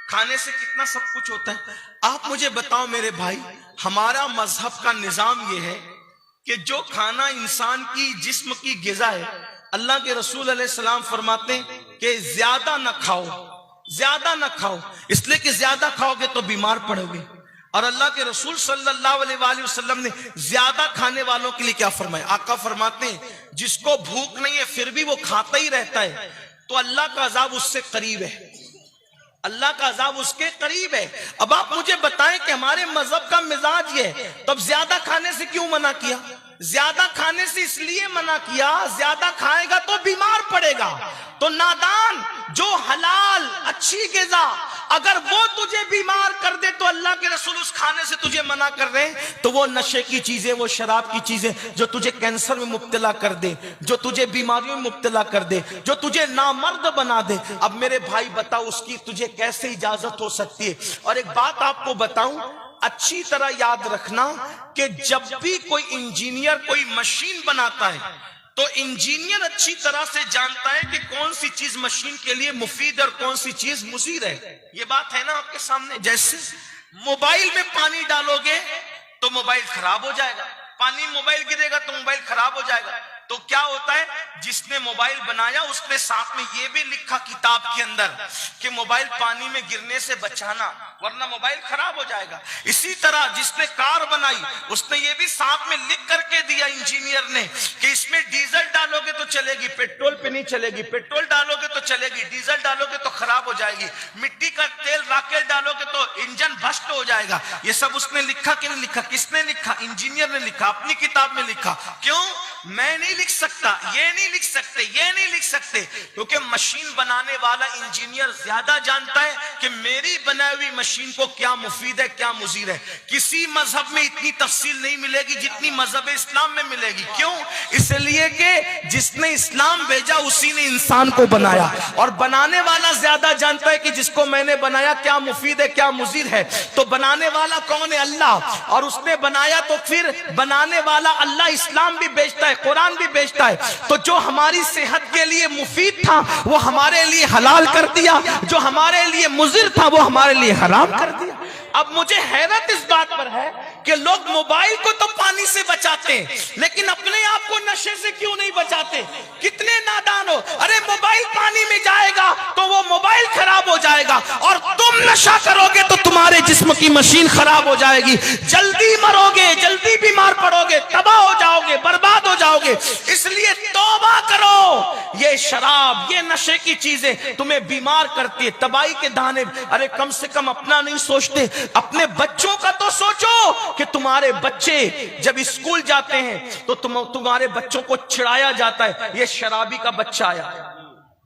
کھانے سے کتنا سب کچھ ہوتا ہے. آپ مجھے بتاؤ میرے بھائی, ہمارا مذہب کا نظام یہ ہے کہ جو کھانا انسان کی جسم کی غذا ہے, اللہ کے رسول علیہ السلام فرماتے ہیں کہ زیادہ نہ کھاؤ, زیادہ نہ کھاؤ, اس لیے کہ زیادہ کھاؤ گے تو بیمار پڑو گے. اور اللہ کے رسول صلی اللہ علیہ وآلہ وسلم نے زیادہ کھانے والوں کے لیے کیا فرمایا, آقا فرماتے ہیں جس کو بھوک نہیں ہے پھر بھی وہ کھاتا ہی رہتا ہے تو اللہ کا عذاب اس سے قریب ہے, اللہ کا عذاب اس کے قریب ہے. اب آپ مجھے بتائیں کہ ہمارے مذہب کا مزاج یہ ہے, تو اب زیادہ کھانے سے کیوں منع کیا؟ زیادہ کھانے سے اس لیے منع کیا, زیادہ کھائے گا تو بیمار پڑے گا. تو نادان, جو حلال اچھی غذا اگر وہ تجھے بیمار کر دے تو اللہ کے رسول اس کھانے سے تجھے منع کر رہے ہیں. تو وہ نشے کی چیزیں, وہ شراب کی چیزیں جو تجھے کینسر میں مبتلا کر دے, جو تجھے بیماریوں میں مبتلا کر دے, جو تجھے نامرد بنا دے, اب میرے بھائی بتاؤ اس کی تجھے کیسے اجازت ہو سکتی ہے؟ اور ایک بات آپ کو بتاؤں, اچھی طرح یاد رکھنا کہ جب بھی کوئی انجینئر کوئی مشین بناتا ہے تو انجینئر اچھی طرح سے جانتا ہے کہ کون سی چیز مشین کے لیے مفید اور کون سی چیز مضر ہے. یہ بات ہے نا آپ کے سامنے. جیسے موبائل میں پانی ڈالو گے تو موبائل خراب ہو جائے گا, پانی موبائل گرے گا تو موبائل خراب ہو جائے گا. تو کیا ہوتا ہے, جس نے موبائل بنایا اس نے ساتھ میں یہ بھی لکھا کتاب کے اندر کہ موبائل پانی میں گرنے سے بچانا ورنہ موبائل خراب ہو جائے گا. اسی طرح جس نے کار بنائی اس نے یہ بھی ساتھ میں لکھ کر کے دیا انجینئر نے کہ اس میں ڈیزل ڈالو گے تو چلے گی, پیٹرول پہ نہیں چلے گی, پیٹرول ڈالو گے تو چلے گی, ڈیزل ڈالو گے تو خراب ہو جائے گی, مٹی کا تیل راکٹ ڈالو گے تو انجن بھسٹ ہو جائے گا. یہ سب اس نے لکھا کہ نہیں لکھا؟ کس نے لکھا؟ انجینئر نے لکھا, اپنی کتاب میں لکھا. کیوں؟ میں نہیں لکھ سکتا, یہ نہیں لکھ سکتے, یہ نہیں لکھ سکتے, کیونکہ مشین بنانے والا انجینئر زیادہ جانتا ہے کہ میری بنائی ہوئی مشین کو کیا مفید ہے کیا مضر ہے. کسی مذہب میں اتنی تفصیل نہیں ملے گی جتنی مذہب اسلام میں ملے گی. کیوں؟ اس لیے کہ جس نے اسلام بھیجا اسی نے انسان کو بنایا, اور بنانے والا زیادہ جانتا ہے کہ جس کو میں نے بنایا کیا مفید ہے کیا مضر ہے. تو بنانے والا کون ہے؟ اللہ. اور اس نے بنایا تو پھر بنانے والا اللہ اسلام بھی بیچتا ہے, قرآن بھی بیچتا ہے. تو جو ہماری صحت کے لیے مفید تھا وہ ہمارے لیے حلال کر دیا, جو ہمارے لیے مضر تھا وہ ہمارے لیے حرام کر دیا. اب مجھے حیرت اس بات پر ہے کہ لوگ موبائل کو تو پانی سے بچاتے ہیں لیکن اپنے آپ کو نشے سے کیوں نہیں بچاتے؟ کتنے نادان ہو. ارے موبائل پانی میں جائے گا تو وہ موبائل خراب ہو جائے گا, اور تم نشہ کرو گے تو تمہارے جسم کی مشین خراب ہو جائے گی, جلدی مرو گے, جلدی بیمار پڑو گے, تباہ ہو جاؤ گے, برباد ہو جاؤ گے. اس لیے توبہ کرو. یہ شراب, یہ نشے کی چیزیں تمہیں بیمار کرتی ہے, تباہی کے دانے. ارے کم سے کم اپنا نہیں سوچتے, اپنے بچوں کا تو سوچو کہ تمہارے بچے جب اسکول جاتے ہیں تو تمہارے بچوں کو چھڑایا جاتا ہے, یہ شرابی کا بچہ آیا,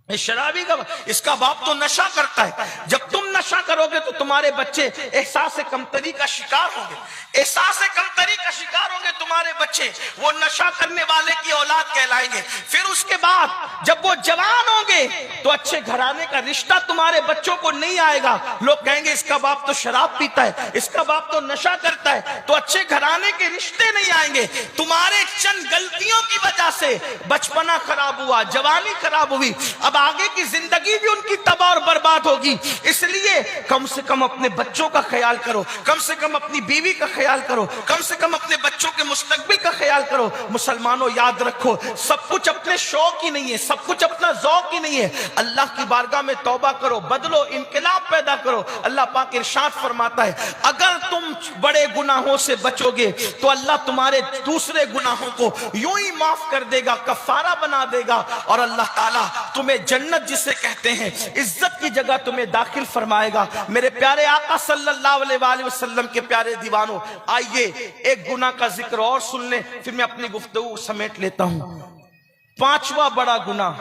یہ شرابی کا, اس کا باپ تو نشہ کرتا ہے. جب تم نشہ کرو گے تو تمہارے بچے احساس کمتری کا شکار ہوں گے, احساس کمتری کا شکار ہوں گے تمہارے بچے, وہ نشہ کرنے والے کی اولاد کہلائیں گے. پھر اس کے بعد جب وہ جوان ہوں گے تو اچھے گھرانے کا رشتہ تمہارے بچوں کو نہیں آئے گا. لوگ کہیں گے اس کا باپ تو شراب پیتا ہے, اس کا باپ تو نشہ کرتا ہے, تو اچھے گھرانے کے رشتے نہیں آئیں گے. تمہارے چند غلطیوں کی وجہ سے بچپنا خراب ہوا, جوانی خراب ہوئی, اب آگے کی زندگی بھی ان کی تباہ اور برباد ہوگی. اس لیے کم سے کم اپنے بچوں کا خیال کرو, کم سے کم اپنی بیوی کا خیال کرو, کم سے کم اپنے بچوں کے مستقبل کا خیال کرو. مسلمانوں یاد رکھو, سب کچھ اپنے شوق ہی نہیں ہے, سب کچھ اپنا ذوق ہی نہیں ہے. اللہ کی بارگاہ میں توبہ کرو, بدلو, انقلاب پیدا کرو. اللہ پاک ارشاد فرماتا ہے اگر تم بڑے گناہوں سے بچو گے تو اللہ تمہارے دوسرے گناہوں کو یوں ہی معاف کر دے گا, کفارہ بنا دے گا, اور اللہ تعالیٰ تمہیں جنت جسے کہتے ہیں عزت کی جگہ تمہیں داخل فرمائے گا. میرے پیارے آقا صلی اللہ علیہ وآلہ وسلم کے پیارے دیوانوں, آئیے ایک گناہ کا ذکر اور سن لیں, پھر میں اپنی گفتگو سمیٹ لیتا ہوں. 5واں بڑا گناہ